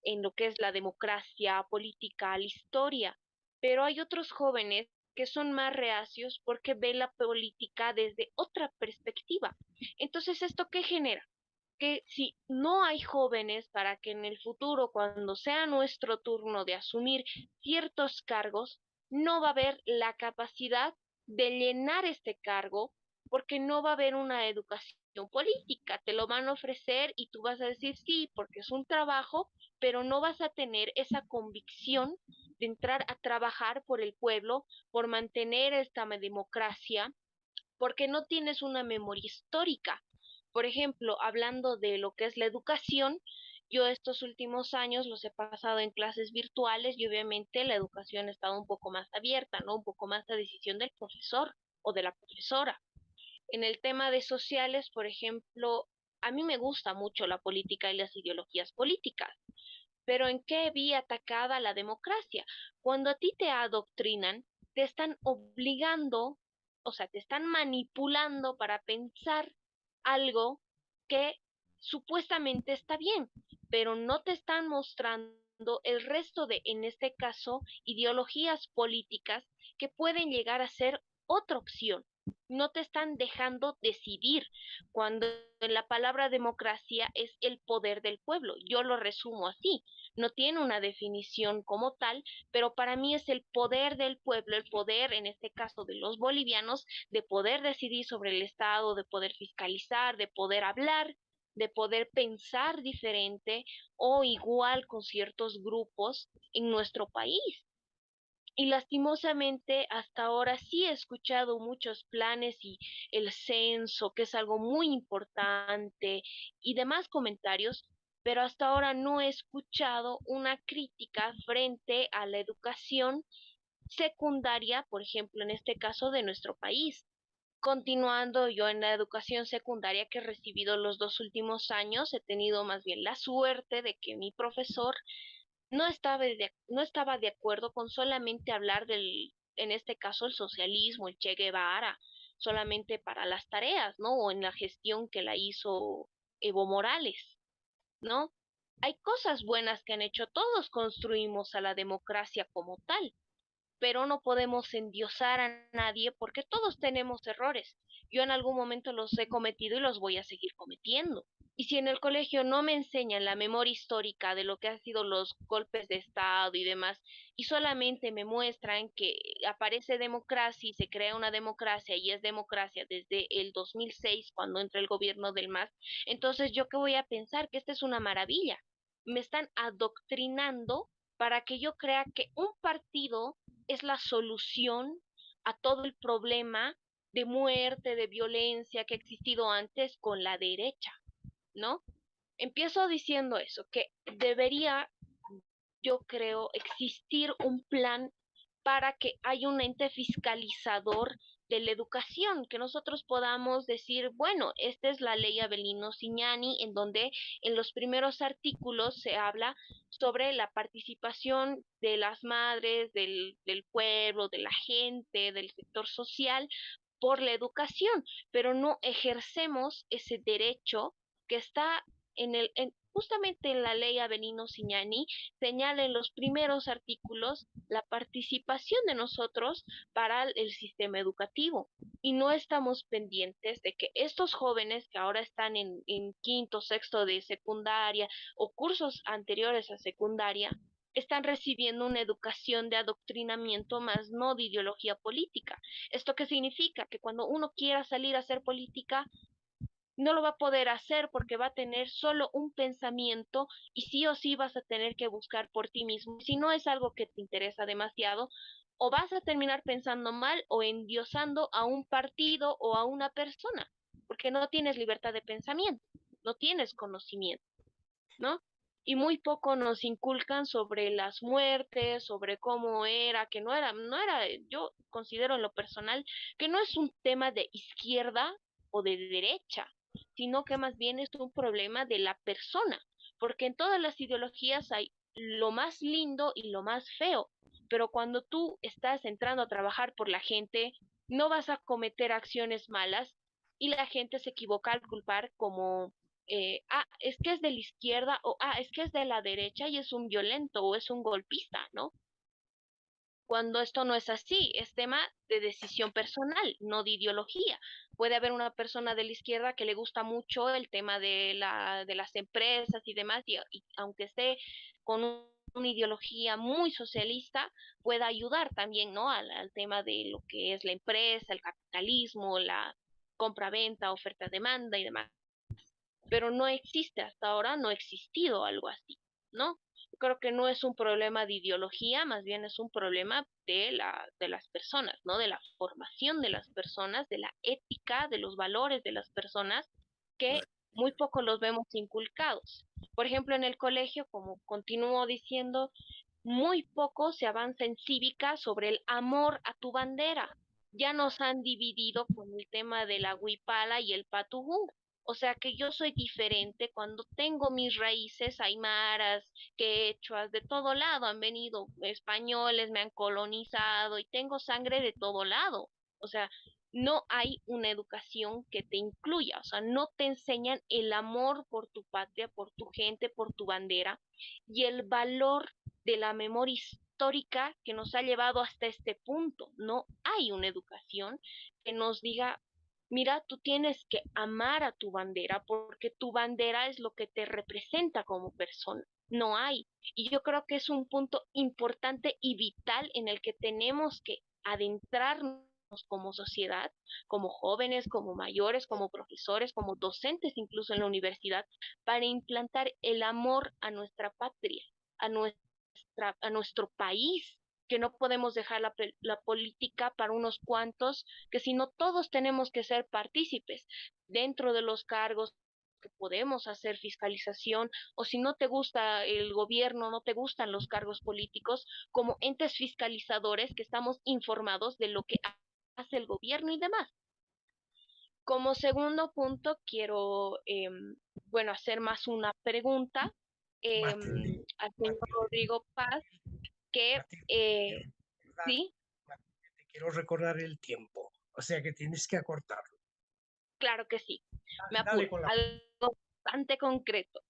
en lo que es la democracia política, la historia, pero hay otros jóvenes que son más reacios porque ven la política desde otra perspectiva. Entonces, ¿esto qué genera? Que si no hay jóvenes para que en el futuro, cuando sea nuestro turno de asumir ciertos cargos, no va a haber la capacidad de llenar este cargo porque no va a haber una educación política. Te lo van a ofrecer y tú vas a decir sí porque es un trabajo, pero no vas a tener esa convicción de entrar a trabajar por el pueblo, por mantener esta democracia, porque no tienes una memoria histórica. Por ejemplo, hablando de lo que es la educación, yo estos últimos años los he pasado en clases virtuales y obviamente la educación ha estado un poco más abierta, ¿no? Un poco más a decisión del profesor o de la profesora. En el tema de sociales, por ejemplo, a mí me gusta mucho la política y las ideologías políticas, pero ¿en qué vi atacada la democracia? Cuando a ti te adoctrinan, te están obligando, o sea, te están manipulando para pensar algo que supuestamente está bien, pero no te están mostrando el resto de, en este caso, ideologías políticas que pueden llegar a ser otra opción. No te están dejando decidir, cuando en la palabra democracia es el poder del pueblo. Yo lo resumo así, no tiene una definición como tal, pero para mí es el poder del pueblo, el poder, en este caso de los bolivianos, de poder decidir sobre el Estado, de poder fiscalizar, de poder hablar, de poder pensar diferente o igual con ciertos grupos en nuestro país. Y lastimosamente hasta ahora sí he escuchado muchos planes y el censo, que es algo muy importante, y demás comentarios, pero hasta ahora no he escuchado una crítica frente a la educación secundaria, por ejemplo, en este caso de nuestro país. Continuando yo en la educación secundaria que he recibido los 2 últimos años, he tenido más bien la suerte de que mi profesor no estaba de acuerdo con solamente hablar del, en este caso, el socialismo, el Che Guevara, solamente para las tareas, ¿no? O en la gestión que la hizo Evo Morales, ¿no? Hay cosas buenas que han hecho, todos construimos a la democracia como tal, pero no podemos endiosar a nadie porque todos tenemos errores. Yo en algún momento los he cometido y los voy a seguir cometiendo. Y si en el colegio no me enseñan la memoria histórica de lo que han sido los golpes de Estado y demás, y solamente me muestran que aparece democracia y se crea una democracia y es democracia desde el 2006 cuando entra el gobierno del MAS, entonces yo qué voy a pensar que esta es una maravilla. Me están adoctrinando para que yo crea que un partido es la solución a todo el problema de muerte, de violencia que ha existido antes con la derecha, ¿no? Empiezo diciendo eso, que debería, yo creo, existir un plan para que haya un ente fiscalizador de la educación, que nosotros podamos decir, bueno, esta es la ley Avelino Cignani, en donde en los primeros artículos se habla sobre la participación de las madres, del pueblo, de la gente, del sector social por la educación, pero no ejercemos ese derecho que está justamente en la ley Avelino Cignani, señala en los primeros artículos la participación de nosotros para el sistema educativo. Y no estamos pendientes de que estos jóvenes que ahora están en quinto, sexto de secundaria o cursos anteriores a secundaria, están recibiendo una educación de adoctrinamiento más no de ideología política. ¿Esto qué significa? Que cuando uno quiera salir a hacer política, no lo va a poder hacer porque va a tener solo un pensamiento y sí o sí vas a tener que buscar por ti mismo. Si no es algo que te interesa demasiado, o vas a terminar pensando mal o endiosando a un partido o a una persona, porque no tienes libertad de pensamiento, no tienes conocimiento, ¿no? Y muy poco nos inculcan sobre las muertes, sobre cómo era, que no era, yo considero en lo personal que no es un tema de izquierda o de derecha, sino que más bien es un problema de la persona, porque en todas las ideologías hay lo más lindo y lo más feo, pero cuando tú estás entrando a trabajar por la gente, no vas a cometer acciones malas y la gente se equivoca al culpar como es que es de la izquierda o es que es de la derecha y es un violento o es un golpista, ¿no? Cuando esto no es así, es tema de decisión personal, no de ideología. Puede haber una persona de la izquierda que le gusta mucho el tema de las empresas y demás, y aunque esté con una ideología muy socialista, pueda ayudar también, ¿no? Al tema de lo que es la empresa, el capitalismo, la compra-venta, oferta-demanda y demás, pero no existe hasta ahora, no ha existido algo así, ¿no? Yo creo que no es un problema de ideología, más bien es un problema de las personas, ¿no? De la formación de las personas, de la ética, de los valores de las personas, que muy poco los vemos inculcados. Por ejemplo, en el colegio, como continúo diciendo, muy poco se avanza en cívica sobre el amor a tu bandera. Ya nos han dividido con el tema de la huipala y el patugú. O sea que yo soy diferente cuando tengo mis raíces aymaras, quechuas, de todo lado. Han venido españoles, me han colonizado y tengo sangre de todo lado. O sea, no hay una educación que te incluya. O sea, no te enseñan el amor por tu patria, por tu gente, por tu bandera y el valor de la memoria histórica que nos ha llevado hasta este punto. No hay una educación que nos diga, mira, tú tienes que amar a tu bandera porque tu bandera es lo que te representa como persona. No hay. Y yo creo que es un punto importante y vital en el que tenemos que adentrarnos como sociedad, como jóvenes, como mayores, como profesores, como docentes incluso en la universidad, para implantar el amor a nuestra patria, a a nuestro país, que no podemos dejar la política para unos cuantos, que si no todos tenemos que ser partícipes dentro de los cargos que podemos hacer fiscalización, o si no te gusta el gobierno, no te gustan los cargos políticos, como entes fiscalizadores que estamos informados de lo que hace el gobierno y demás. Como segundo punto, quiero, bueno, hacer más una pregunta Matilde, al señor Matilde, Rodrigo Paz, que Matilde, quiero recordar, sí, Matilde, te quiero recordar el tiempo, o sea que tienes que acortarlo. claro que sí, me Dale apuro, con la... algo bastante concreto.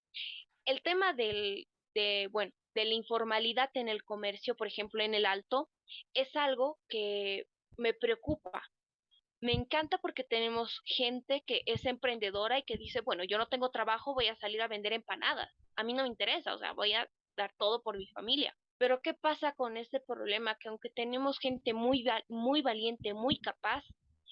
El tema bueno, de la informalidad en el comercio, por ejemplo, en el Alto, es algo que me preocupa. Me encanta porque tenemos gente que es emprendedora y que dice, bueno, yo no tengo trabajo, voy a salir a vender empanadas. A mí no me interesa, o sea, voy a dar todo por mi familia. Pero ¿qué pasa con este problema? Que aunque tenemos gente muy valiente, muy capaz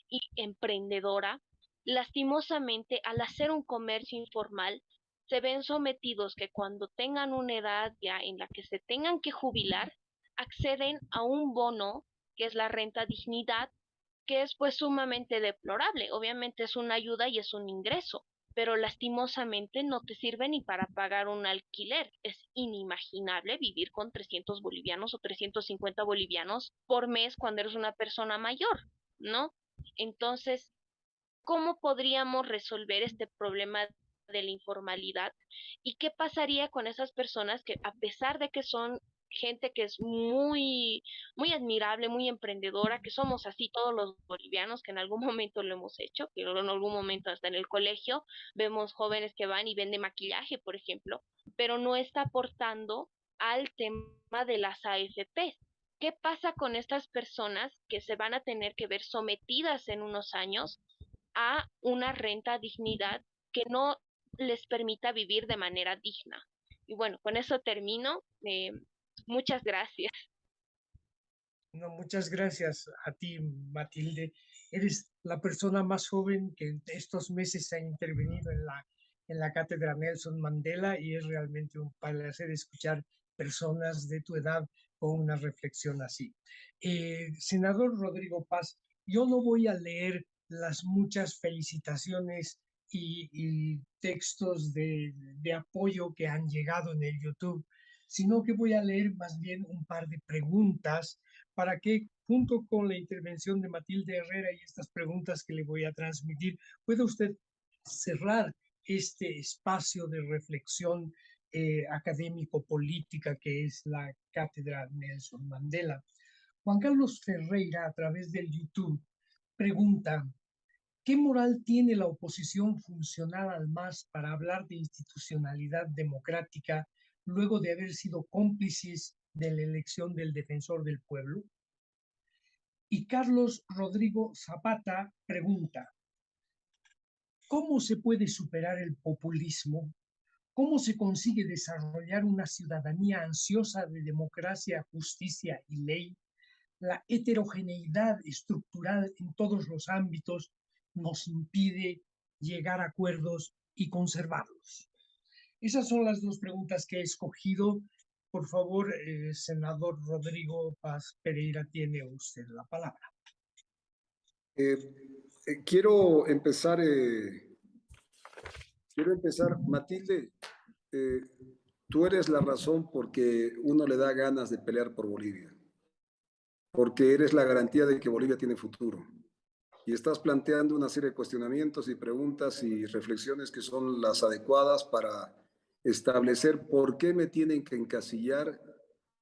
y emprendedora, lastimosamente al hacer un comercio informal, se ven sometidos que cuando tengan una edad ya en la que se tengan que jubilar, acceden a un bono que es la renta dignidad, que es pues sumamente deplorable. Obviamente es una ayuda y es un ingreso, pero lastimosamente no te sirve ni para pagar un alquiler. Es inimaginable vivir con 300 bolivianos o 350 bolivianos por mes cuando eres una persona mayor, ¿no? Entonces, ¿cómo podríamos resolver este problema de la informalidad? ¿Y qué pasaría con esas personas que a pesar de que son gente que es muy admirable, muy emprendedora, que somos así todos los bolivianos, que en algún momento lo hemos hecho, que en algún momento hasta en el colegio vemos jóvenes que van y venden maquillaje, por ejemplo, pero no está aportando al tema de las AFPs? ¿Qué pasa con estas personas que se van a tener que ver sometidas en unos años a una renta dignidad que no les permita vivir de manera digna? Y bueno, con eso termino. Muchas gracias. No, muchas gracias a ti, Matilde. Eres la persona más joven que en estos meses ha intervenido en la cátedra Nelson Mandela y es realmente un placer escuchar personas de tu edad con una reflexión así. Senador Rodrigo Paz, yo no voy a leer las muchas felicitaciones y textos de apoyo que han llegado en el YouTube, sino que voy a leer más bien un par de preguntas para que, junto con la intervención de Matilde Herrera y estas preguntas que le voy a transmitir, pueda usted cerrar este espacio de reflexión académico-política que es la Cátedra Nelson Mandela. Juan Carlos Ferreira, a través del YouTube, pregunta: ¿qué moral tiene la oposición funcional al MAS para hablar de institucionalidad democrática luego de haber sido cómplices de la elección del defensor del pueblo? Y Carlos Rodrigo Zapata pregunta: ¿cómo se puede superar el populismo? ¿Cómo se consigue desarrollar una ciudadanía ansiosa de democracia, justicia y ley? La heterogeneidad estructural en todos los ámbitos nos impide llegar a acuerdos y conservarlos. Esas son las dos preguntas que he escogido. Por favor, senador Rodrigo Paz Pereira, tiene usted la palabra. Quiero empezar Quiero empezar, Matilde, eh, tú eres la razón porque uno le da ganas de pelear por Bolivia, porque eres la garantía de que Bolivia tiene futuro. Y estás planteando una serie de cuestionamientos y preguntas y reflexiones que son las adecuadas para establecer por qué me tienen que encasillar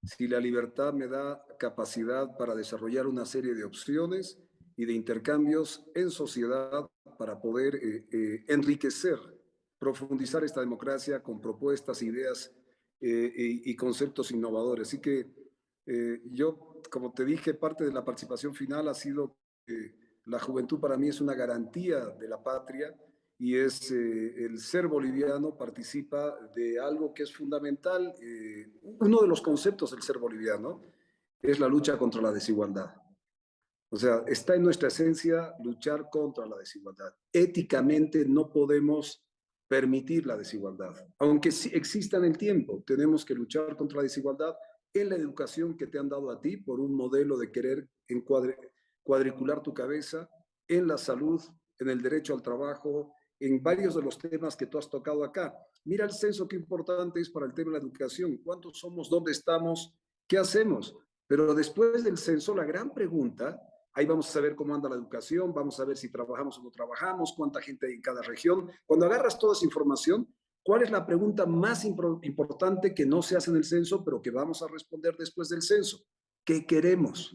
si la libertad me da capacidad para desarrollar una serie de opciones y de intercambios en sociedad para poder enriquecer, profundizar esta democracia con propuestas, ideas y conceptos innovadores. Así que yo, como te dije, parte de la participación final ha sido que la juventud para mí es una garantía de la patria y es el ser boliviano participa de algo que es fundamental. Uno de los conceptos del ser boliviano es la lucha contra la desigualdad. O sea, está en nuestra esencia luchar contra la desigualdad. Éticamente no podemos permitir la desigualdad. Aunque sí exista en el tiempo, tenemos que luchar contra la desigualdad en la educación que te han dado a ti por un modelo de querer cuadricular tu cabeza, en la salud, en el derecho al trabajo, en varios de los temas que tú has tocado acá. Mira el censo, qué importante es para el tema de la educación. ¿Cuántos somos? ¿Dónde estamos? ¿Qué hacemos? Pero después del censo, la gran pregunta, ahí vamos a saber cómo anda la educación, vamos a ver si trabajamos o no trabajamos, cuánta gente hay en cada región. Cuando agarras toda esa información, ¿cuál es la pregunta más importante que no se hace en el censo, pero que vamos a responder después del censo? ¿Qué queremos?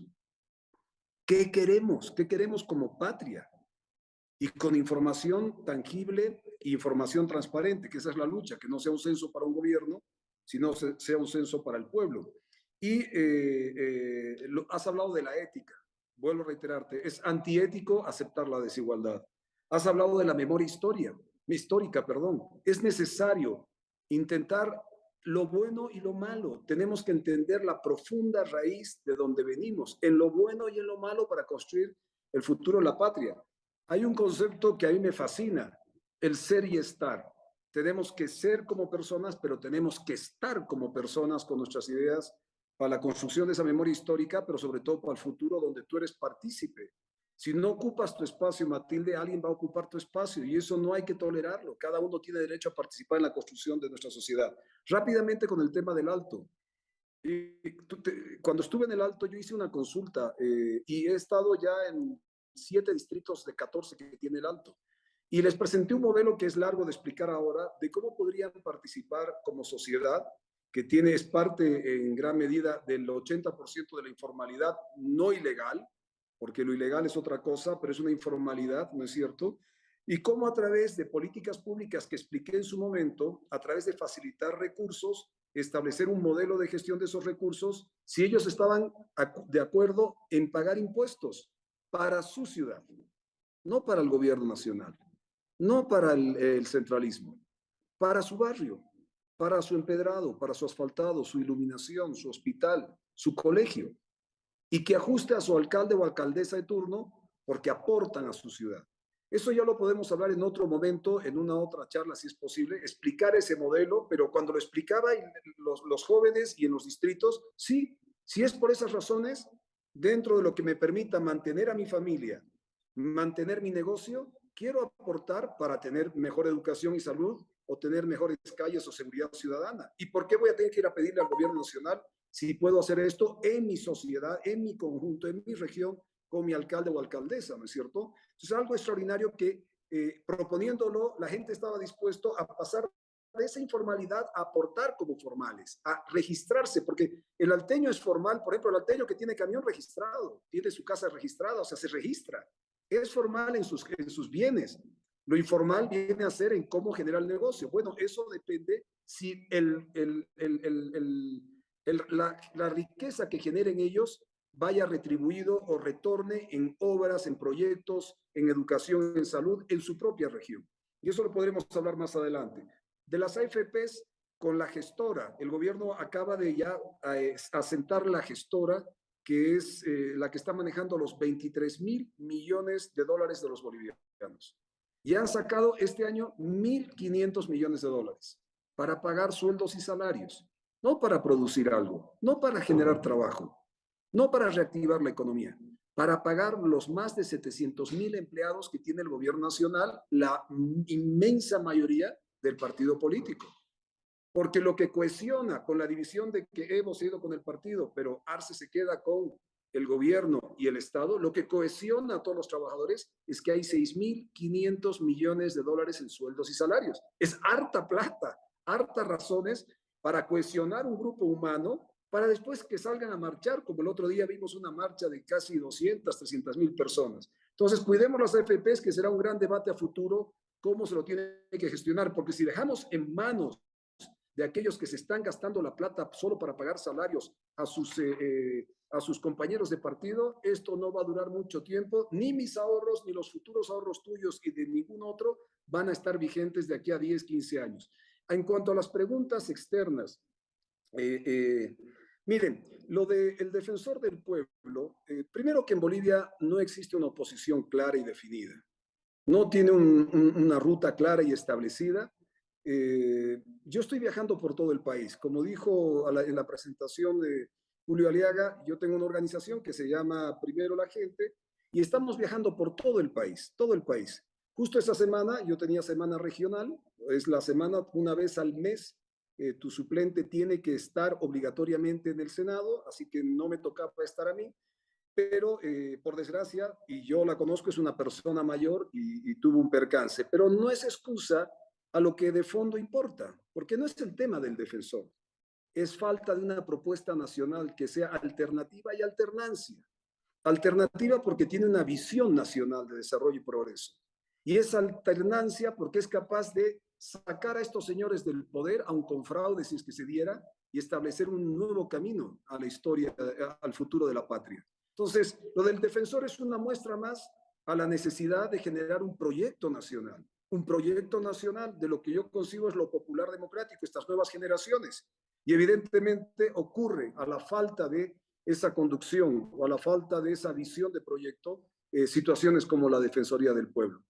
¿Qué queremos? ¿Qué queremos como patria? Y con información tangible e información transparente, que esa es la lucha, que no sea un censo para un gobierno, sino sea un censo para el pueblo. Y has hablado de la ética, vuelvo a reiterarte, es antiético aceptar la desigualdad. Has hablado de la memoria histórica, es necesario intentar lo bueno y lo malo. Tenemos que entender la profunda raíz de donde venimos, en lo bueno y en lo malo para construir el futuro de la patria. Hay un concepto que a mí me fascina, el ser y estar. Tenemos que ser como personas, pero tenemos que estar como personas con nuestras ideas para la construcción de esa memoria histórica, pero sobre todo para el futuro donde tú eres partícipe. Si no ocupas tu espacio, Matilde, alguien va a ocupar tu espacio y eso no hay que tolerarlo. Cada uno tiene derecho a participar en la construcción de nuestra sociedad. Rápidamente con el tema del Alto. Cuando estuve en el Alto, yo hice una consulta y he estado ya en 7 distritos de 14 que tiene el Alto. Y les presenté un modelo que es largo de explicar ahora, de cómo podrían participar como sociedad, que es parte en gran medida del 80% de la informalidad no ilegal, porque lo ilegal es otra cosa, pero es una informalidad, ¿no es cierto? Y cómo a través de políticas públicas que expliqué en su momento, a través de facilitar recursos, establecer un modelo de gestión de esos recursos, si ellos estaban de acuerdo en pagar impuestos para su ciudad, no para el gobierno nacional, no para el centralismo, para su barrio, para su empedrado, para su asfaltado, su iluminación, su hospital, su colegio, y que ajuste a su alcalde o alcaldesa de turno porque aportan a su ciudad. Eso ya lo podemos hablar en otro momento, en una otra charla, si es posible, explicar ese modelo, pero cuando lo explicaba los jóvenes y en los distritos, sí, si es por esas razones, dentro de lo que me permita mantener a mi familia, mantener mi negocio, quiero aportar para tener mejor educación y salud o tener mejores calles o seguridad ciudadana. ¿Y por qué voy a tener que ir a pedirle al gobierno nacional si puedo hacer esto en mi sociedad, en mi conjunto, en mi región, con mi alcalde o alcaldesa, ¿no es cierto? Entonces, algo extraordinario que proponiéndolo, la gente estaba dispuesto a pasar de esa informalidad a aportar como formales, a registrarse, porque el alteño es formal, por ejemplo, el alteño que tiene camión registrado, tiene su casa registrada, o sea, se registra, es formal en sus bienes. Lo informal viene a ser en cómo generar el negocio. Bueno, eso depende si la riqueza que generen ellos vaya retribuido o retorne en obras, en proyectos, en educación, en salud, en su propia región. Y eso lo podremos hablar más adelante. De las AFPs con la gestora, el gobierno acaba de ya asentar la gestora, que es la que está manejando los 23,000 millones de dólares de los bolivianos. Y han sacado este año 1.500 millones de dólares para pagar sueldos y salarios, no para producir algo, no para generar trabajo, no para reactivar la economía, para pagar los más de 700,000 empleados que tiene el gobierno nacional, la inmensa mayoría del partido político. Porque lo que cohesiona con la división de que hemos ido con el partido, pero Arce se queda con el gobierno y el Estado, lo que cohesiona a todos los trabajadores es que hay 6.500 millones de dólares en sueldos y salarios. Es harta plata, hartas razones para cohesionar un grupo humano para después que salgan a marchar, como el otro día vimos una marcha de casi 200, 300 mil personas. Entonces, cuidemos las AFPs, que será un gran debate a futuro, cómo se lo tiene que gestionar, porque si dejamos en manos de aquellos que se están gastando la plata solo para pagar salarios a sus compañeros de partido, esto no va a durar mucho tiempo, ni mis ahorros, ni los futuros ahorros tuyos y de ningún otro van a estar vigentes de aquí a 10, 15 años. En cuanto a las preguntas externas, miren, lo del defensor del pueblo, primero que en Bolivia no existe una oposición clara y definida, no tiene una ruta clara y establecida. Yo estoy viajando por todo el país. Como dijo en la presentación de Julio Aliaga, yo tengo una organización que se llama Primero la Gente y estamos viajando por todo el país, todo el país. Justo esa semana, yo tenía semana regional, es la semana una vez al mes, tu suplente tiene que estar obligatoriamente en el Senado, así que no me tocaba estar a mí, pero por desgracia, y yo la conozco, es una persona mayor y tuvo un percance, pero no es excusa a lo que de fondo importa, porque no es el tema del defensor, es falta de una propuesta nacional que sea alternativa y alternancia. Alternativa porque tiene una visión nacional de desarrollo y progreso. Y esa alternancia porque es capaz de sacar a estos señores del poder, aun con fraude si es que se diera, y establecer un nuevo camino a la historia, al futuro de la patria. Entonces, lo del defensor es una muestra más a la necesidad de generar un proyecto nacional de lo que yo consigo es lo popular democrático, estas nuevas generaciones. Y evidentemente ocurre a la falta de esa conducción o a la falta de esa visión de proyecto, situaciones como la Defensoría del Pueblo.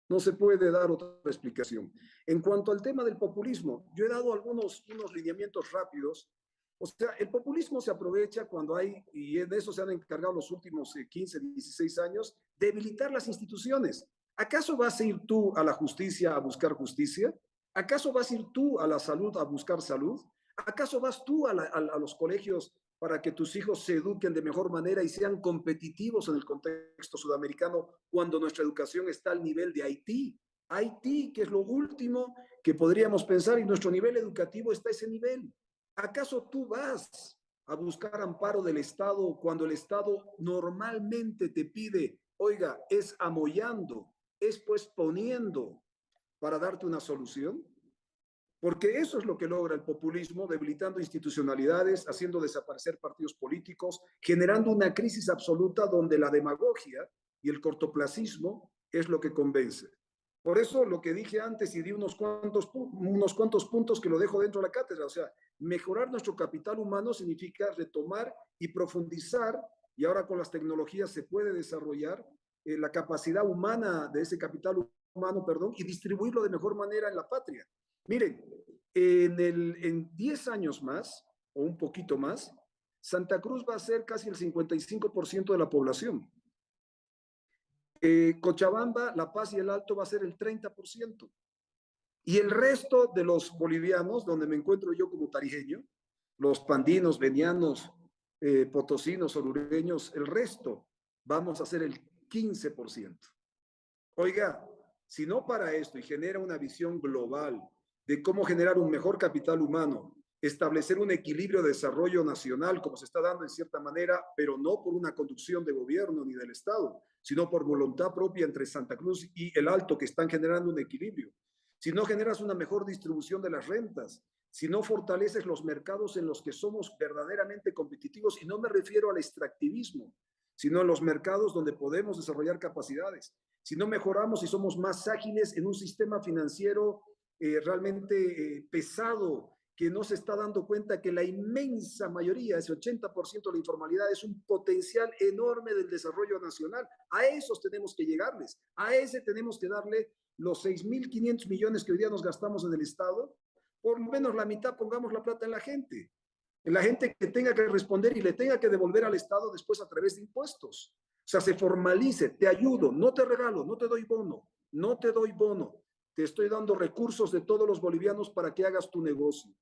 No se puede dar otra explicación. En cuanto al tema del populismo, yo he dado unos lineamientos rápidos. O sea, el populismo se aprovecha cuando hay, y de eso se han encargado los últimos 15, 16 años, debilitar las instituciones. ¿Acaso vas a ir tú a la justicia a buscar justicia? ¿Acaso vas a ir tú a la salud a buscar salud? ¿Acaso vas tú a los colegios para que tus hijos se eduquen de mejor manera y sean competitivos en el contexto sudamericano cuando nuestra educación está al nivel de Haití? Haití, que es lo último que podríamos pensar, y nuestro nivel educativo está a ese nivel. ¿Acaso tú vas a buscar amparo del Estado cuando el Estado normalmente te pide, oiga, es amollando, es pues poniendo para darte una solución? Porque eso es lo que logra el populismo, debilitando institucionalidades, haciendo desaparecer partidos políticos, generando una crisis absoluta donde la demagogia y el cortoplacismo es lo que convence. Por eso lo que dije antes y di unos cuantos puntos que lo dejo dentro de la cátedra, o sea, mejorar nuestro capital humano significa retomar y profundizar, y ahora con las tecnologías se puede desarrollar la capacidad humana de ese capital humano, y distribuirlo de mejor manera en la patria. Miren, en 10 años más, o un poquito más, Santa Cruz va a ser casi el 55% de la población. Cochabamba, La Paz y el Alto va a ser el 30%. Y el resto de los bolivianos, donde me encuentro yo como tarijeño, los pandinos, venianos, potosinos, orureños, el resto vamos a ser el 15%. Oiga, si no para esto y genera una visión global de cómo generar un mejor capital humano, establecer un equilibrio de desarrollo nacional, como se está dando en cierta manera, pero no por una conducción de gobierno ni del Estado, sino por voluntad propia entre Santa Cruz y el Alto, que están generando un equilibrio. Si no generas una mejor distribución de las rentas, si no fortaleces los mercados en los que somos verdaderamente competitivos, y no me refiero al extractivismo, sino a los mercados donde podemos desarrollar capacidades, si no mejoramos y somos más ágiles en un sistema financiero realmente pesado, que no se está dando cuenta que la inmensa mayoría, ese 80% de la informalidad, es un potencial enorme del desarrollo nacional. A esos tenemos que llegarles, a ese tenemos que darle los 6.500 millones que hoy día nos gastamos en el Estado, por lo menos la mitad pongamos la plata en la gente que tenga que responder y le tenga que devolver al Estado después a través de impuestos. O sea, se formalice, te ayudo, no te regalo, no te doy bono, te estoy dando recursos de todos los bolivianos para que hagas tu negocio.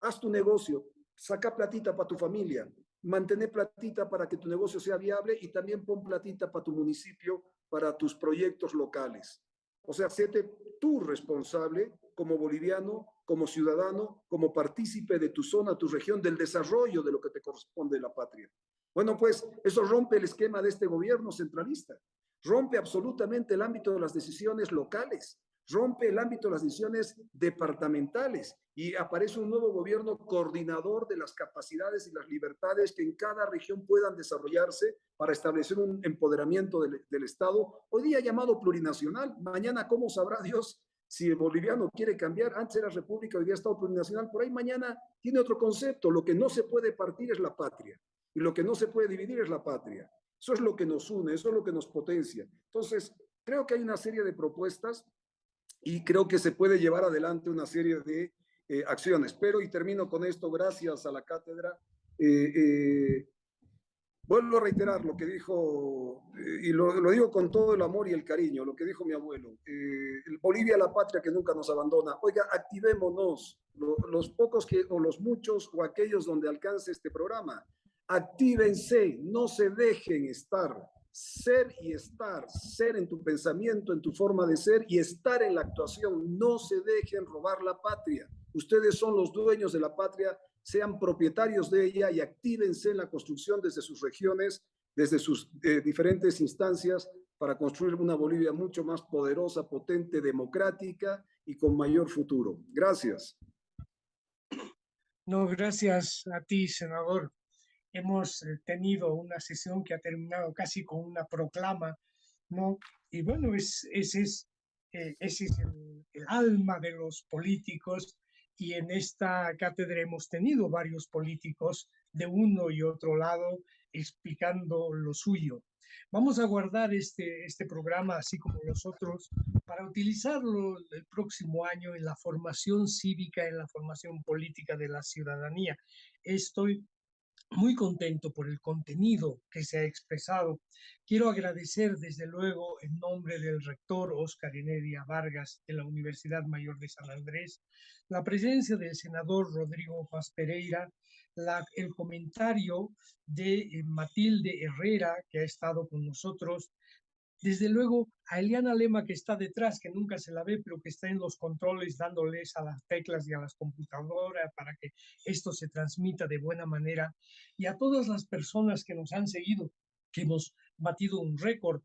Haz tu negocio, saca platita para tu familia, mantén platita para que tu negocio sea viable y también pon platita para tu municipio, para tus proyectos locales. O sea, séte tú responsable como boliviano, como ciudadano, como partícipe de tu zona, tu región, del desarrollo de lo que te corresponde de la patria. Bueno, pues eso rompe el esquema de este gobierno centralista, rompe absolutamente el ámbito de las decisiones locales, rompe el ámbito de las decisiones departamentales y aparece un nuevo gobierno coordinador de las capacidades y las libertades que en cada región puedan desarrollarse para establecer un empoderamiento del Estado, hoy día llamado plurinacional. Mañana, ¿cómo sabrá Dios si el boliviano quiere cambiar? Antes era república, hoy día Estado plurinacional, por ahí mañana tiene otro concepto. Lo que no se puede partir es la patria y lo que no se puede dividir es la patria. Eso es lo que nos une, eso es lo que nos potencia. Entonces, creo que hay una serie de propuestas y creo que se puede llevar adelante una serie de acciones. Pero, y termino con esto, gracias a la cátedra, vuelvo a reiterar lo que dijo, y lo digo con todo el amor y el cariño, lo que dijo mi abuelo, Bolivia, la patria que nunca nos abandona. Oiga, activémonos, los pocos que, o los muchos, o aquellos donde alcance este programa, actívense, no se dejen estar. Ser y estar, ser en tu pensamiento, en tu forma de ser y estar en la actuación. No se dejen robar la patria. Ustedes son los dueños de la patria, sean propietarios de ella y actívense en la construcción desde sus regiones, desde sus diferentes instancias para construir una Bolivia mucho más poderosa, potente, democrática y con mayor futuro. Gracias. No, gracias a ti, senador. Hemos tenido una sesión que ha terminado casi con una proclama, ¿no? Y bueno, ese es el alma de los políticos y en esta cátedra hemos tenido varios políticos de uno y otro lado explicando lo suyo. Vamos a guardar este programa, así como los otros, para utilizarlo el próximo año en la formación cívica, en la formación política de la ciudadanía. Estoy muy contento por el contenido que se ha expresado. Quiero agradecer desde luego en nombre del rector Óscar Heredia Vargas de la Universidad Mayor de San Andrés, la presencia del senador Rodrigo Paz Pereira, el comentario de Matilde Herrera, que ha estado con nosotros, desde luego a Eliana Lema, que está detrás, que nunca se la ve, pero que está en los controles dándoles a las teclas y a las computadoras para que esto se transmita de buena manera, y a todas las personas que nos han seguido, que hemos batido un récord.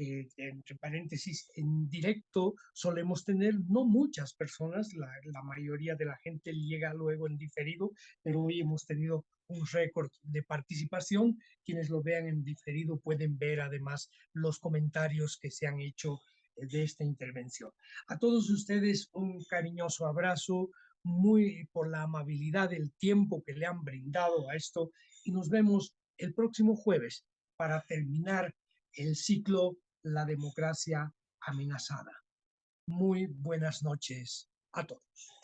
Entre paréntesis, en directo solemos tener no muchas personas, la mayoría de la gente llega luego en diferido, pero hoy hemos tenido un récord de participación. Quienes lo vean en diferido pueden ver además los comentarios que se han hecho de esta intervención. A todos ustedes un cariñoso abrazo, muy por la amabilidad del tiempo que le han brindado a esto, y nos vemos el próximo jueves para terminar el ciclo La democracia amenazada. Muy buenas noches a todos.